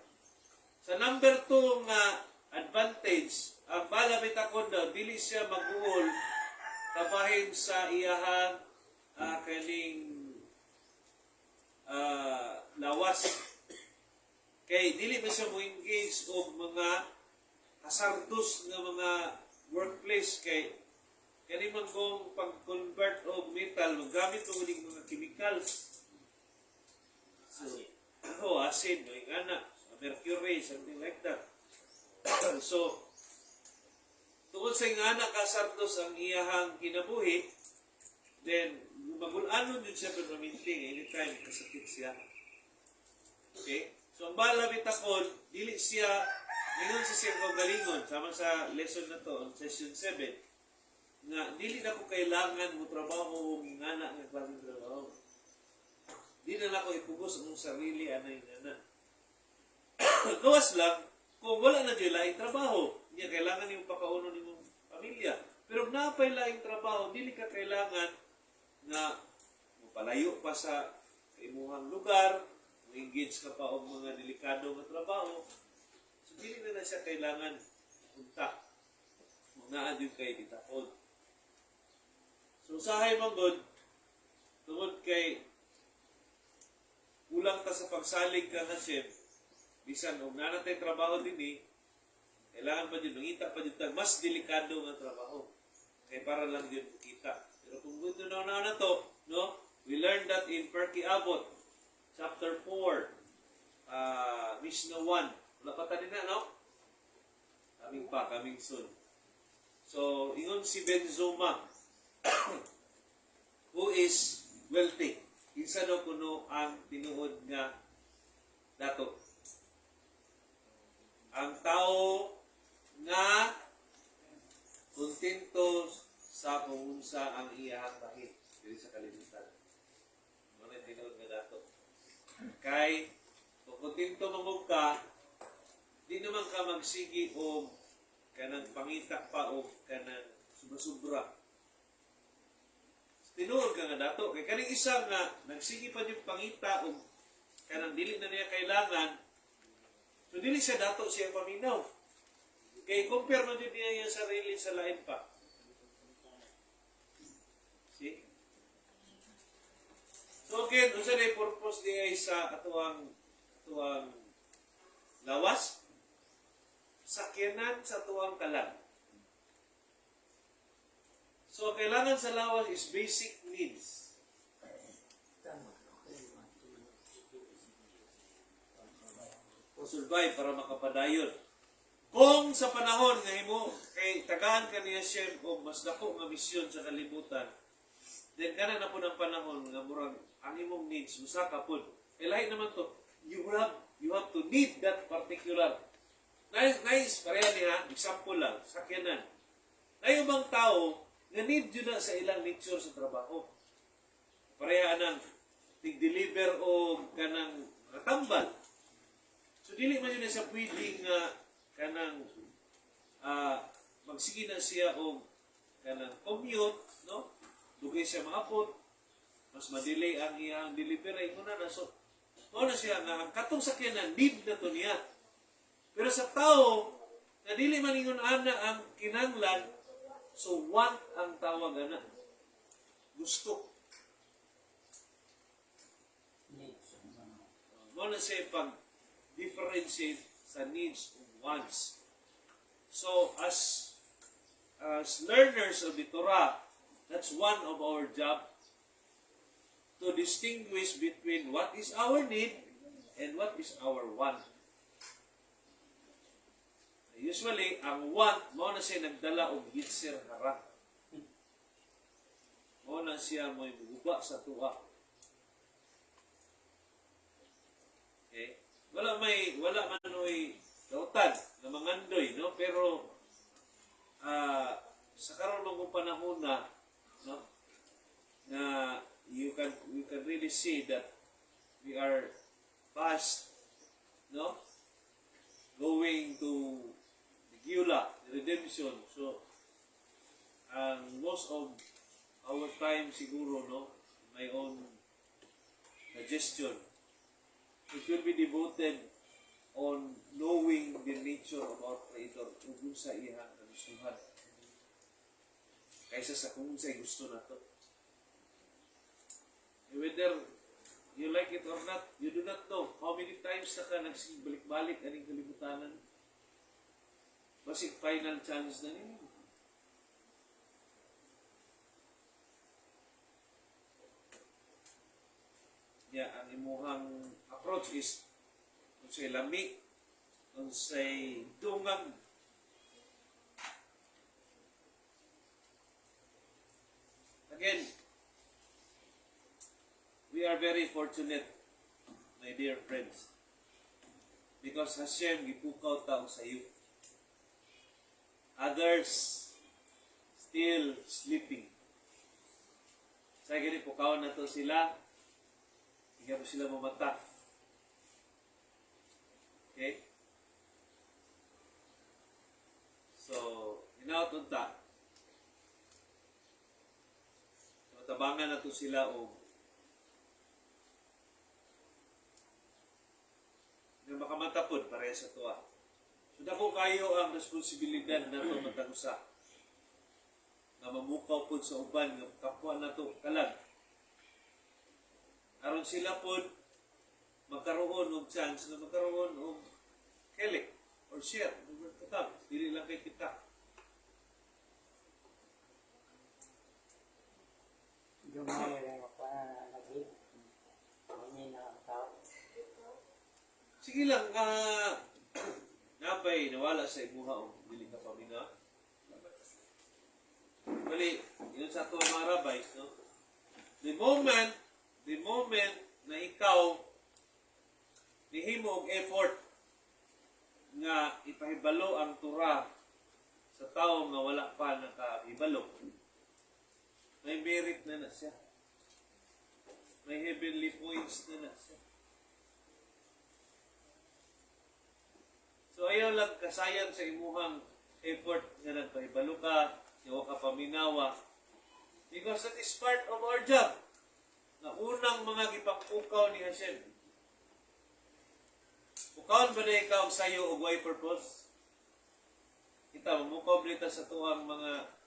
Sa number 2 nga advantage, ang Baal Habitakon daw, dili siya mag-uol kabahin sa iyahang kaning lawas. Kay dili ba siya mo engage o mga hazardous nga mga workplace kay kani man kung pag-convert og metal magamit og ning mga chemicals. So, acid, no, ingana, mercury, something like that. So, tungkol sa ingana ka-hazardous ang iyahang kinabuhi, then magunanon din siya permanently anytime kasakit siya. Okay? So, ang Baal Habitakon, dili siya, ngayon sa siya kagalingon, sama sa lesson na to, on session 7, nga, dili na ko kailangan mo trabaho, ngana ng klaseng trabaho. Di na ako ipugos ang sarili, anay ngana. Gawas lang, kung wala na dyan laing trabaho, niya kailangan yung pakauno ng pamilya. Pero napay laing trabaho, dili ka kailangan na palayo pa sa imuhang lugar, engage ka pa o mga delikado na trabaho, so hindi na siya kailangan punta. Naan yung kay Bitakon. So usahay man gud tungod kay kulang ta sa pagsalig ka nga chef, bisan og nanatay trabaho dinhi, kailangan pa jud mangita pa jud tag mas delikado nga trabaho. Kay para lang jud kita. Pero kung gusto na to, no? We learned that in Perky Avot, chapter 4, Mishnah 1. Wala pa tanin na, no? Coming soon. So, ingon si Benzoma, who is wealthy. Kinsa no kuno ang tinuod nga dato. Ang tao nga kontento sa kung unsa ang iyang bahit diri sa kalibutan. Ano yung tinuod nga dato? Kay kung kontento mamog ka, di naman ka magsigi o kanang pangita pa o kanang subra-subra. Tinuod ka nga dato. Kay kaning isa nga nagsigi pa yung pangita o kanang dili na niya kailangan, so dili siya dato siya paminaw. Kay compare mo din niya yung sarili sa lain pa. See? So again, unsa na yung purpose niya sa atuang lawas? Sakyanan sa tuwang kalan. So, kailangan sa lawas is basic needs. O survive para makapadayon. Kung sa panahon nga himo kay tagaan ka niya siya o mas dako nga misyon sa kalibutan, then kana na po ng panahon nga murag ang imong needs musaka pod. Lahi naman to, you have to need that particular. Nice, pareha niya, example lang, sakyanan. Na yung bang tao, nga need yun na sa ilang nature sa trabaho. Pareha nang tig-deliver o kanang natambal. So, dili man yun na sa pwedeng kanang magsige na siya o kanang commute, no? Dugay siya maapot, mas madelay ang iyang delivery. Muna na, so, na siya nga, ang katong sakyanan, need na to niya. Pero sa tao, na dili man ingon ana ang kinanglan, so want ang tawag ana. Gusto. Mo na siya pag-differentiate sa needs and wants. So, as learners of the Torah, that's one of our job to distinguish between what is our need and what is our want. Usually, ang want, mo na siya nagdala og yitzer hara. Mo na siya mo'y guba sa tuwa. Okay? Wala man no'y kautan na mangandoy, no? Pero, sa karon ng panahon na, no? Na you can really see that we are past, no? Going to Gila, redemption. So, most of our time siguro, no, my own suggestion, it will be devoted on knowing the nature of our Creator kung sa iyang kagustuhan. Kaysa sa kung sa'y gusto na to. Whether you like it or not, you do not know how many times na ka nagsibalik-balik aning kalibutanan. Basig final chance na ninyo. Yeah, ang imuhang approach is kung sa'y lami, kung sa'y dungang. Again, we are very fortunate, my dear friends, because Hashem gipukaw tao sa iyo. Others still sleeping. Sa ganit, pukawan na to sila. Hindi mo sila mamata. Okay? So, inautunta. Matabangan na to sila o na makamatapod pareha sa tuwa. So, dako kayo ang responsibilidad na ito matagusa. nga mamukaw po sa uban nga kapwa na to kalag. Aron sila po magkaroon ng chance na magkaroon ng kilik or share ng magkatab. Dili lang kay kita. Dumay lang ako na nag-hit. Hindi na ang tao. Sige lang, napay nawala sa imuha o dili ka pamina. Bali, yun sa ito mga rabbis, no? The moment na ikaw nihimo og effort nga ipahibalo ang Torah sa tao nga wala pa nakahibalo, may merit na siya. May heavenly points na siya. So ayaw lang kasayang sa imuhang effort nga nagpahibalo ka, yawa ka paminawa. Because that is part of our job. Na unang mga gipangpukaw ni Hashem. Pukaon ba na ikaw sa'yo o why purpose? Kita, mamukaw blita sa tuwang mga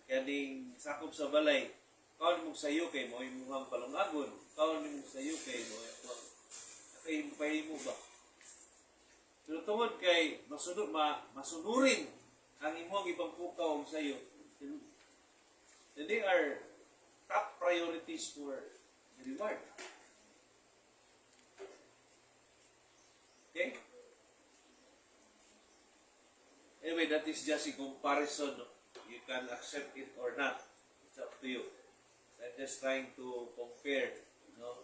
kaning sakop sa balay. Kaon mo sa'yo kay mo imuhang palungagon. Kaon mo sa'yo kay mo pahimo ba? Pero tungod kay masunurin ang imong ipangpukaw sa'yo. And they are top priorities for the reward. Okay? Anyway, that is just a comparison. No? You can accept it or not. It's up to you. I'm just trying to compare. No?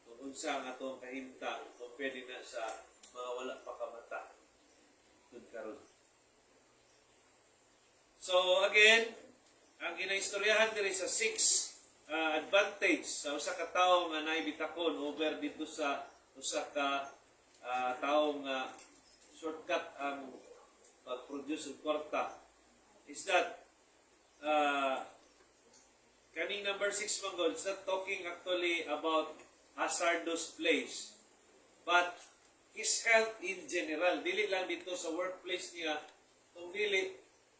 Kung unsa ang atong kahimta, compare din na sa mga wala pa kamata. Good karon. So again, ang ginaistoryahan diri sa 6 advantage sa usa ka tawo nga naibitakon over dito sa usa ka tawo nga shortcut ang pag-produce ng kwarta is that kaning number 6 manggod, it's not talking actually about hazardous place but his health in general. Dili lang dito sa workplace niya, kung dili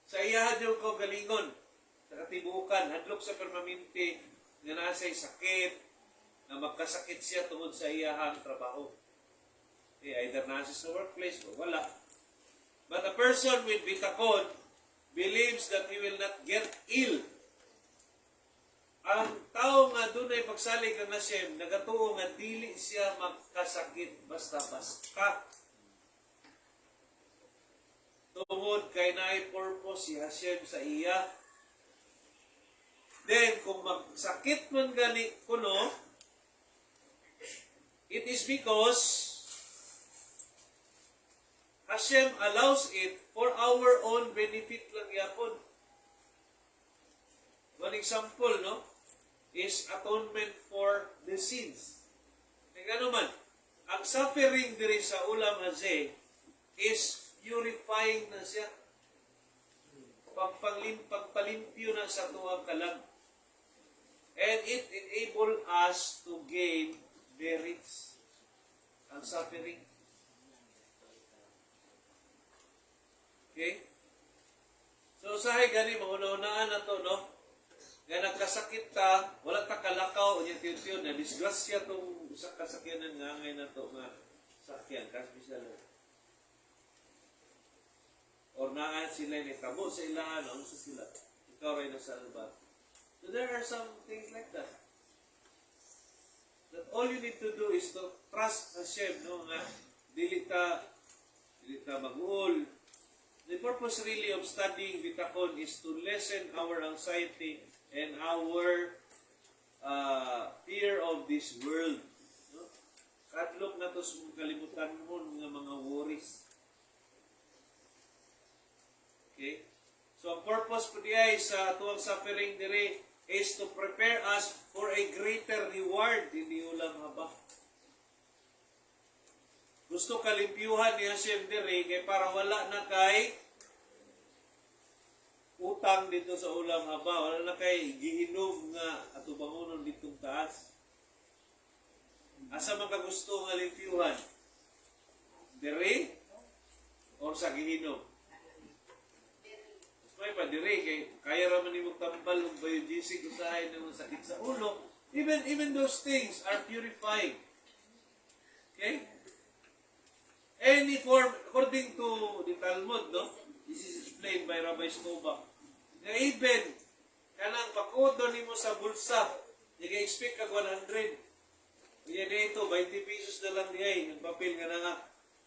sa iyahan yung kaugalingon sa katibukan, hadlok sa permanente nga nasa'y sakit, na magkasakit siya tungod sa iyahang trabaho. Either nasa sa workplace o wala. But a person with bitakon believes that he will not get ill. Ang tao nga dunay pagsalig kang Hashem, nagatuo nga dili siya magkasakit basta-basta. Tungod kay naay purpose si Hashem sa iya. Then, kung magsakit man gani kuno, it is because Hashem allows it for our own benefit lang yapon. One example, no, is atonement for the sins. Kaya man, ang suffering diri sa ulam haze is purifying na siya. Pagpalimpyo na sa tuwang kalag. And it enable us to gain merits. Ang suffering. Okay? So, usahay gani, mauna-unaan na to, no? Nga nagkasakit ta, wala ta kalakaw, unya tiyo-tiyo, na disgrasya itong sa kasakyanan nga ngay na to, nga sakyan, kasbisa lang. Or naan sila ni tabo sa ilahan, ano sa sila? Ikaw rin na sa alba. So there are some things like that. That all you need to do is to trust Hashem, no? Nga, dili ta mag-uol. The purpose really of studying bitakon is to lessen our anxiety and our fear of this world. No? Kadlok na to sa kalimutan mo ng mga worries. Okay? So, ang purpose po diya sa tuwang suffering dire is to prepare us for a greater reward in the ulam haba. Gusto kalimpyuhan ni Hashem dire kay para wala na kay utang dito sa ulam haba, wala na kay gihinom nga ato bangunon ditong taas. Asa man ka gusto nga limpyuhan? Dire or sa gihinom? Mas may pa dire kay kaya ra man nimo tambal og biogesic usahay nimo sakit sa ulo. Even those things are purified. Okay? Any form, according to the Talmud, no? This is explained by Rabbi Skobach. Na even, kanang pakudo nimo sa bulsa, nag-expect kag 100. Yan ito, 20 pesos na lang niya, yung papel nga na nga.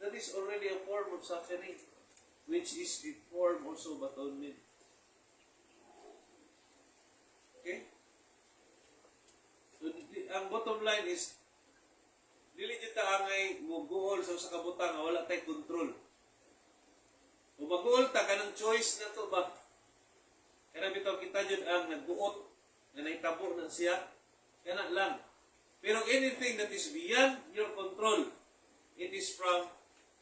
That is already a form of suffering, which is a form also of atonement. Okay? So, ang bottom line is, dili jud ta angay muguol sa usa ka butang nga wala tay control. O maguol ta kanang choice na to ba? Kana bitaw kita jud ang nagbuot nga nahitabo na siya kana lang. Pero anything that is beyond your control, it is from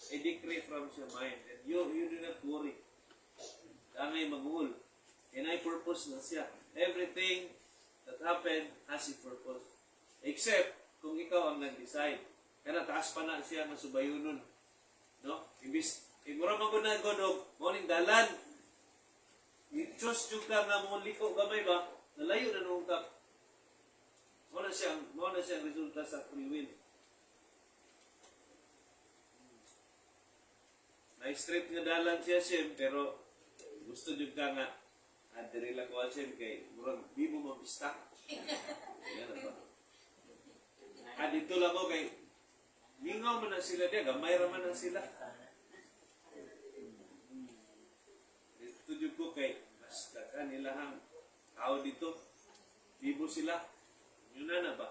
a decree from your mind. And you do not worry. Angay maguol. And I purpose na siya. Everything that happened has a purpose. Except kung ikaw ang nag-decide. Kana taas pa na siya nga subayunon. No? Ibis, mura maguna godog, morning dalan. I-choose yung ka nga mong liko gamay ba, nalayo na nung ka. Mo na siyang resulta sa free will. Na-straight nga dalan siya siyem, pero gusto yung ka nga, diri lang ko siyem kay murag di mo mabista. Yan na ba? Dito lang ko kay lingaw man na sila diya, gamay raman na sila. Dito yung ko kay basta kanilahang tao dito, bibo sila. Yun na ba?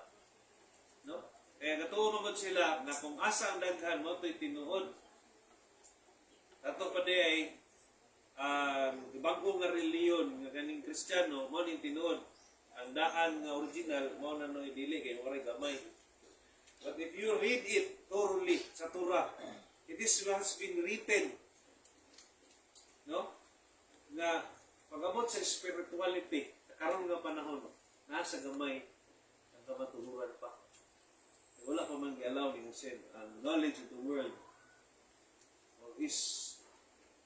No? Kaya katuo magod sila na kung asa ang daghan mo ito'y tinuod. Tato pa di ay bagong nga reliyon nga kaning Kristiyano mo ning tinuod. Ang daan nga original mo na no idili kay waray gamay. But if you read it thoroughly sa Torah, it is has been written, no? Na pag-abot sa spirituality, sa karon nga panahon, nasa gamay ang kamatuhuran pa. Wala pa man gi-allow ni Hashem ang knowledge of the world or His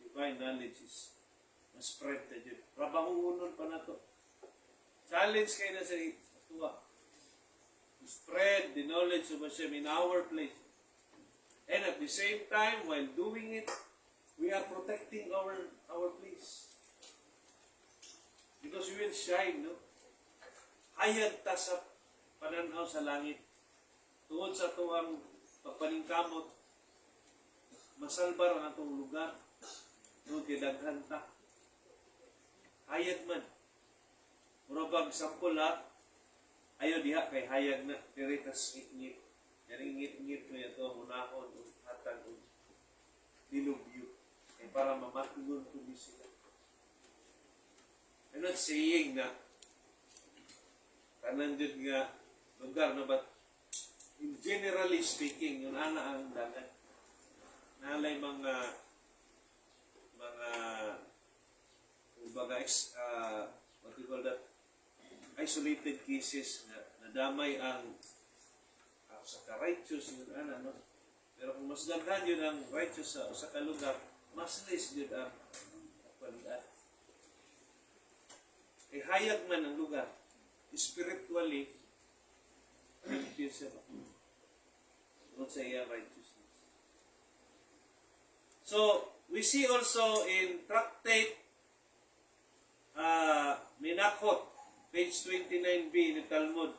divine knowledge is spread na dyan. Rabahuunon pa na to. Challenge kayo na sa tuwa. To spread the knowledge of Hashem in our place. And at the same time, while doing it, we are protecting our place. Because we will shine, no? Hayag ta sa pananaw sa langit. Tungod sa tuwang pagpaningkamot, masalbar ang atong lugar. Tungod kay daghan ta. Hayag man. Murabag sampol ha, ayaw diha kay hayag na, piritas ngit-ngit. Yaring ngit-ngit ko ito, munahon, hatag, dilubyo. Kaya para mamatugon ko di sila. I'm not saying na tanan jud nga lugar na but in generally speaking, yun ana ang dagat. Nalay mga what do you call that? Isolated cases na nadamay ang sa ka-righteous yun ana, no? Pero kung mas daghan yun ang righteous sa kalugar, mas less yun ang kwalidad. Eh hayag man ang lugar, spiritually, righteous siya ba? Tungkol sa iya righteousness. So, we see also in Tractate Menachot, page 29b in the Talmud,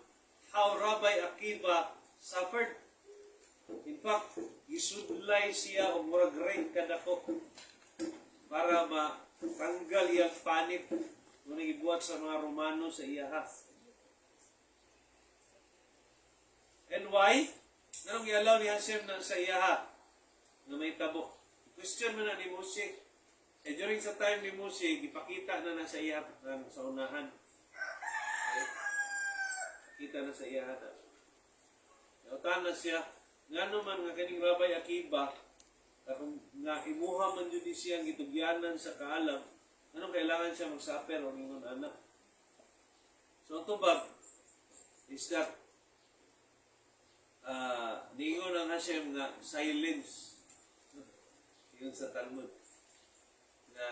how Rabbi Akiva suffered. In fact, isudlay siya o murag rain kadako para matanggal iyang panit nung ibuhat sa mga Romano sa iyaha. And why? Nanong ialaw ni Hashem na sa iyaha na may tabo. Question mo na ni Moshe. During sa time ni Moshe, ipakita na sa iyaha sa unahan. Okay? Kita na sa iyaha na. Nautan na siya. Nga naman nga kaning Rabbi Akiva, nga imuha man yun siyang gitugyanan sa kaalam, anong kailangan siya mag-suffer o ningon anak? So, ito ba is that ningon ang Hashem nga silence. Yun sa Talmud. Na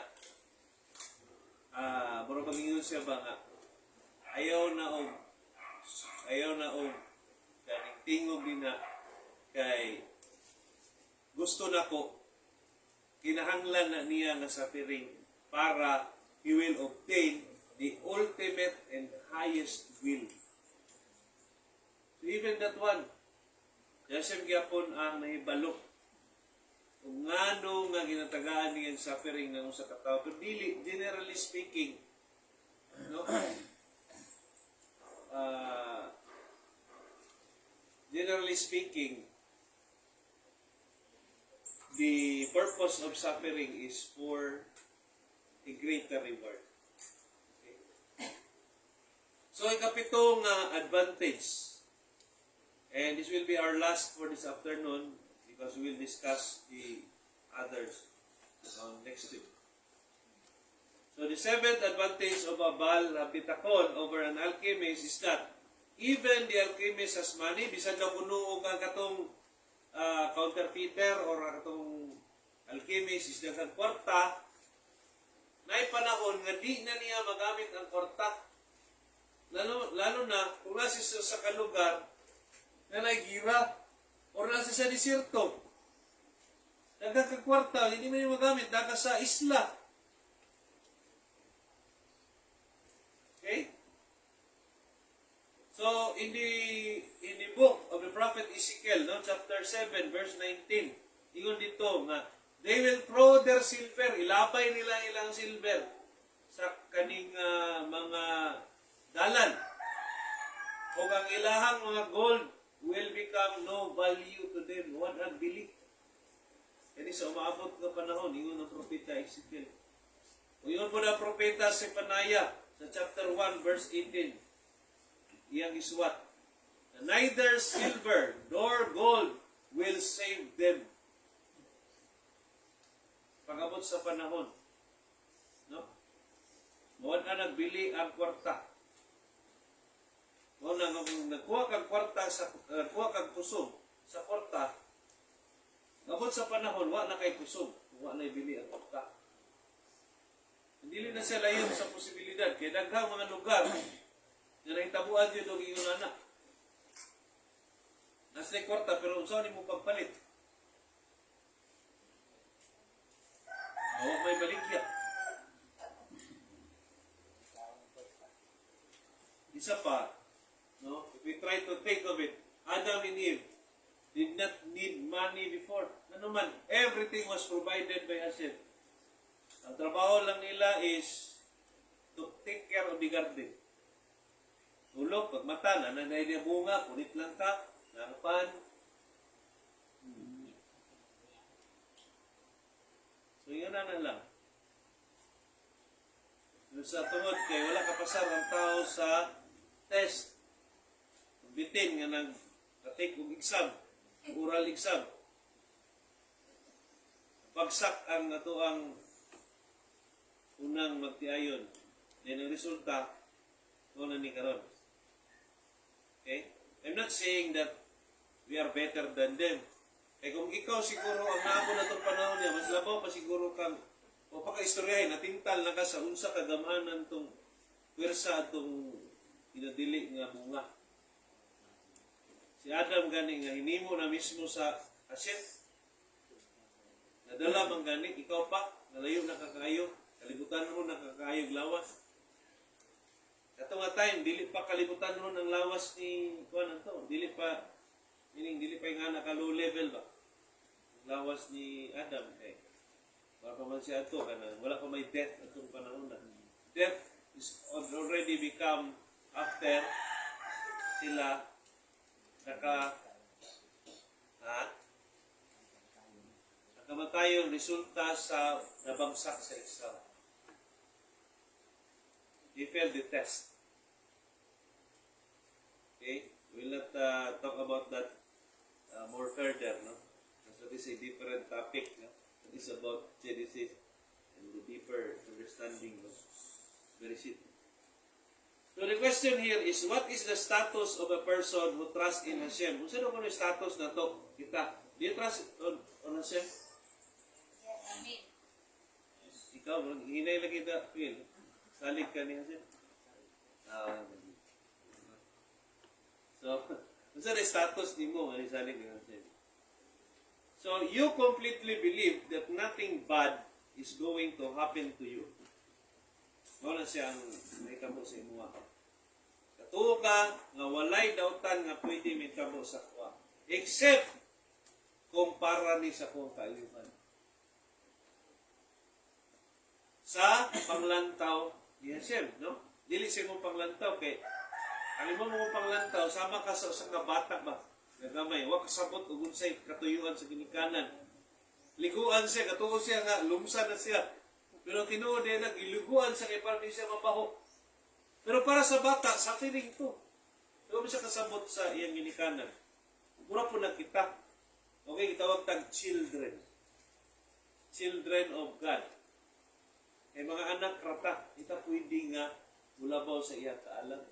ingon siya ba nga, ayaw na og kaning tingog din na kay gusto na ko kinahanglan na niya nga suffering para he will obtain the ultimate and highest will. So even that one, Yasem gyapon ang nahibalo kung ngano nga ginatagaan niya ang suffering ng usa ka tawo. Pero dili, generally speaking, no? Generally speaking, the purpose of suffering is for a greater reward. Okay? So, ikapitong advantage, and this will be our last for this afternoon because we will discuss the others on next week. So, the seventh advantage of a Baal Habitakon over an alchemist is that even the alchemist has money, bisan daw kuno ka katong counterfeiter or katong alchemist is daghang kwarta, naay panahon nga di na niya magamit ang kwarta. Lalo na kung nasa sa kalugar na nagira or nasa sa desierto. Daghang ka kwarta, hindi mo niya magamit, daghang sa isla. Okay? So, in the book of the prophet Ezekiel, no, chapter 7, verse 19, ingon dito nga, they will throw their silver, ilapay nila ilang silver sa kaning mga dalan. O ang ilahang mga gold will become no value to them. What ang bili? Kani sa umaabot na panahon, ingon ng propeta Ezekiel. O ingon po na propeta Zephaniah sa chapter 1, verse 18. Iyang iswat. Neither silver nor gold will save them. Pagabot sa panahon. No? Mawad na nagbili ang kwarta. Mawad na nagkuha kang kwarta, nagkuha kang kusog sa kwarta. Pagabot sa panahon, wala na kay kusog. Wala na ibili ang kwarta. Hindi na siya layon sa posibilidad. Kaya daghang mga lugar na nahitabuan yun o iyong anak. Nasa kwarta, pero unsa ni mo pagpalit? Huwag may baligya. Isa pa, no? If we try to think of it, Adam and Eve did not need money before. Ano man, everything was provided by Hashem. Ang trabaho lang nila is to take care of the garden. Tulog, pagmata, nanay niya bunga, punit lang ka, nangpan. So, yun na lang. Sa tungod kay wala kapasar ang tao sa test. Bitin nga nag-take og exam, oral exam. Pagsak ang nato ang unang magtiayon. Then ang resulta, kung na ni karon. Okay? I'm not saying that we are better than them. Eh kung ikaw siguro ang naabo na itong panahon niya, mas labaw pa siguro kang o paka-istoryahin, natintal na ka sa unsa kagamanan itong pwersa itong inadili nga bunga. Si Adam gani nga hinimo na mismo sa Hashem. Nadala mang gani, ikaw pa, nalayo na kakayo, kalibutan mo na kakayog lawas. Kato nga time, dili pa kalibutan mo ng lawas ni kuan to, dili pa yung nga naka-low level ba? Lawas ni Adam kay wala pa man siya ato kana wala pa may death atong panahon na. Death is already become after sila nakamatay yung resulta sa nabangsak sa Israel. They failed the test. Okay? We will not talk about that more further, no? So this is a different topic, no? It is about Genesis and the deeper understanding of Bereshit. So the question here is, what is the status of a person who trusts in Hashem? Kung sino ko yung status na to, kita. Do you trust on Hashem? Yes, amen. Ikaw, hinay lagi na, Phil. Salig ka ni Hasin? So, unsa na status ni mo ani salig ni Hasin? So, you completely believe that nothing bad is going to happen to you. Wala siyang mahitabo sa imuha. Katuo ka nga walay dautan nga pwede mahitabo sa kuha. Except kung para ni sa kong kaayuhan. Sa panglantaw ni Hashem, no? Dili siya mong panglantaw kay ang imo mong panglantaw sama ka sa usa ka bata ba? Nagamay, wa kasabot og unsay katuyuan sa ginikanan. Liguan siya, katuo siya nga lumsa na siya. Pero tinuod niya nagiliguan sa kay para di siya mabaho. Pero para sa bata, suffering to. Pero siya kasabot sa iyang ginikanan. Mura po na kita. Okay, itawag tag children. Children of God. Eh mga anak rata, ita pwede nga mulabaw sa iya kaalam.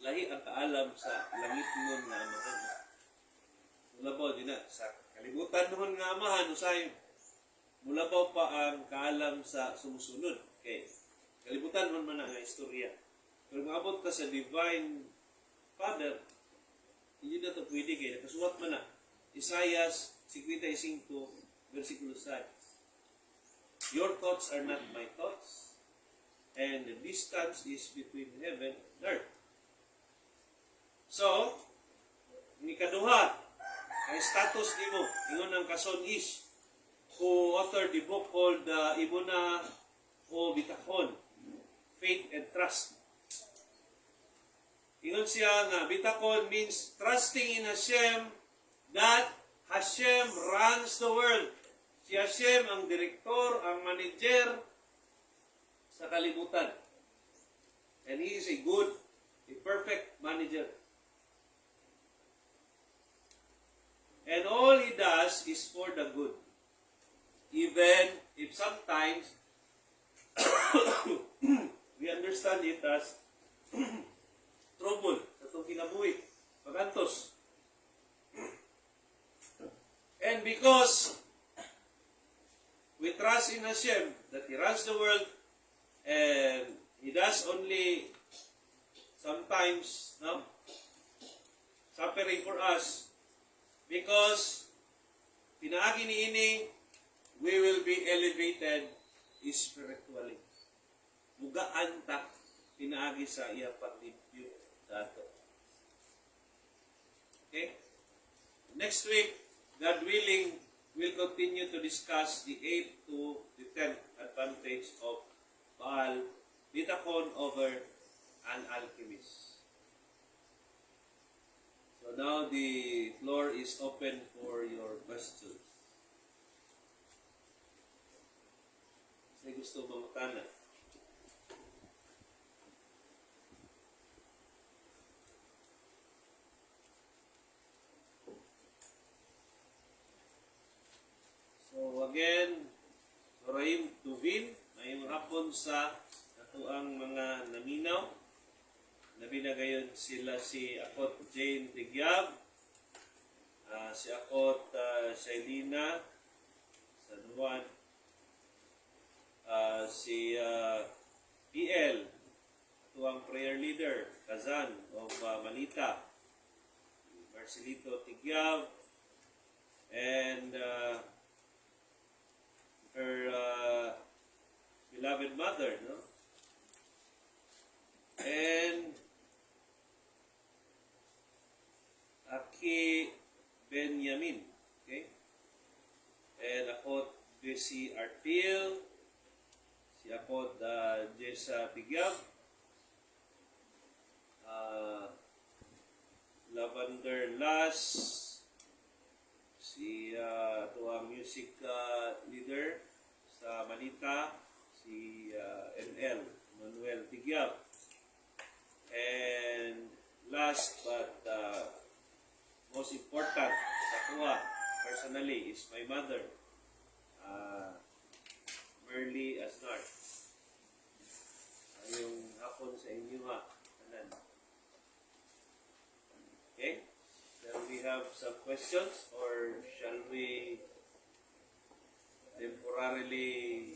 Lahi ang kaalam sa langit nun nga amahan. Mulabaw din na sa kalibutan nun nga amahan, usahay, mulabaw pa ang kaalam sa sumusunod. Okay. Kalibutan nun man nga istorya. Pero maabot ka sa Divine Father, hindi na ito pwede kayo. Nakasulat man na. Isaias 55, versikulo 6. Your thoughts are not my thoughts, and the distance is between heaven and earth. So, ni kaduha, ang status nimo, ingon ang Kason Ish, who authored the book called Ibuna o Bitachon, Faith and Trust. Ingon siya nga, Bitachon means trusting in Hashem that Hashem runs the world. Si Hashem ang direktor, ang manager sa kalibutan. And He is a good, a perfect manager. And all He does is for the good. Even if sometimes we understand it as trouble sa itong kinabuhi, magantos. And because we trust in Hashem that He runs the world and He does only sometimes suffering for us, because pinaagi ni ini, we will be elevated spiritually. Mugaan ta pinaagi sa iya paglibyo dato. Okay? Next week, God willing, we'll continue to discuss the 8th to the 10th advantage of Baal Bitachon over an alchemist. So now the floor is open for your questions. May gusto mamutana? So again, Soraim Tuvin, ngayong hapon sa natuang mga naminaw. Nabinagayon sila si Akot Jane Tigyab, si Akot Shailina Sanuan, si PL, tuang prayer leader, Kazan of Manita, Marcelito Tigyab, and her beloved mother, no? And Aki Benjamin, okay? And Akot Bessie Artil, si Akot Jessa Pigyab, Lavender Las, si tuang music leader sa Manita, si NL Manuel Tigyab. And last but most important sa kuha personally is my mother, Merly Asnar. Yung hapon sa inyo ha. Okay? Shall we have some questions or shall we temporarily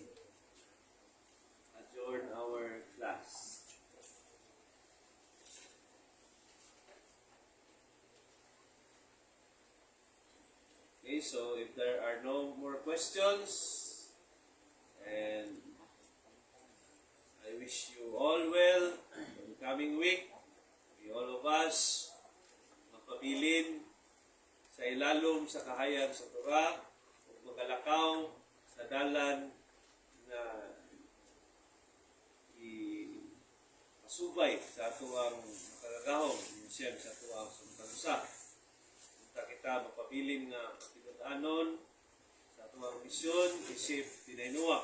Okay, so if there are no more questions, and I wish you all well for the coming week. We all of us magpabilin sa ilalom sa kahayag sa Torah ug magalakaw sa dalan na pasubay sa atuang makagagahom siya sa atuang sumtansa. Kita kita magpabilin nga pinag-anon sa atuang misyon isip pinaynuwa.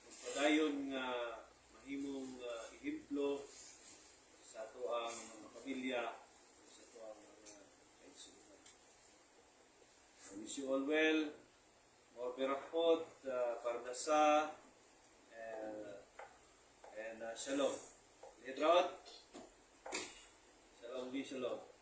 Kung padayon nga mahimong ehemplo sa atuang mga pamilya sa atuang mga kaigsunan. I wish you all well. More berakot, parnasa, and shalom. Lihat rawat. Shalom, shalom.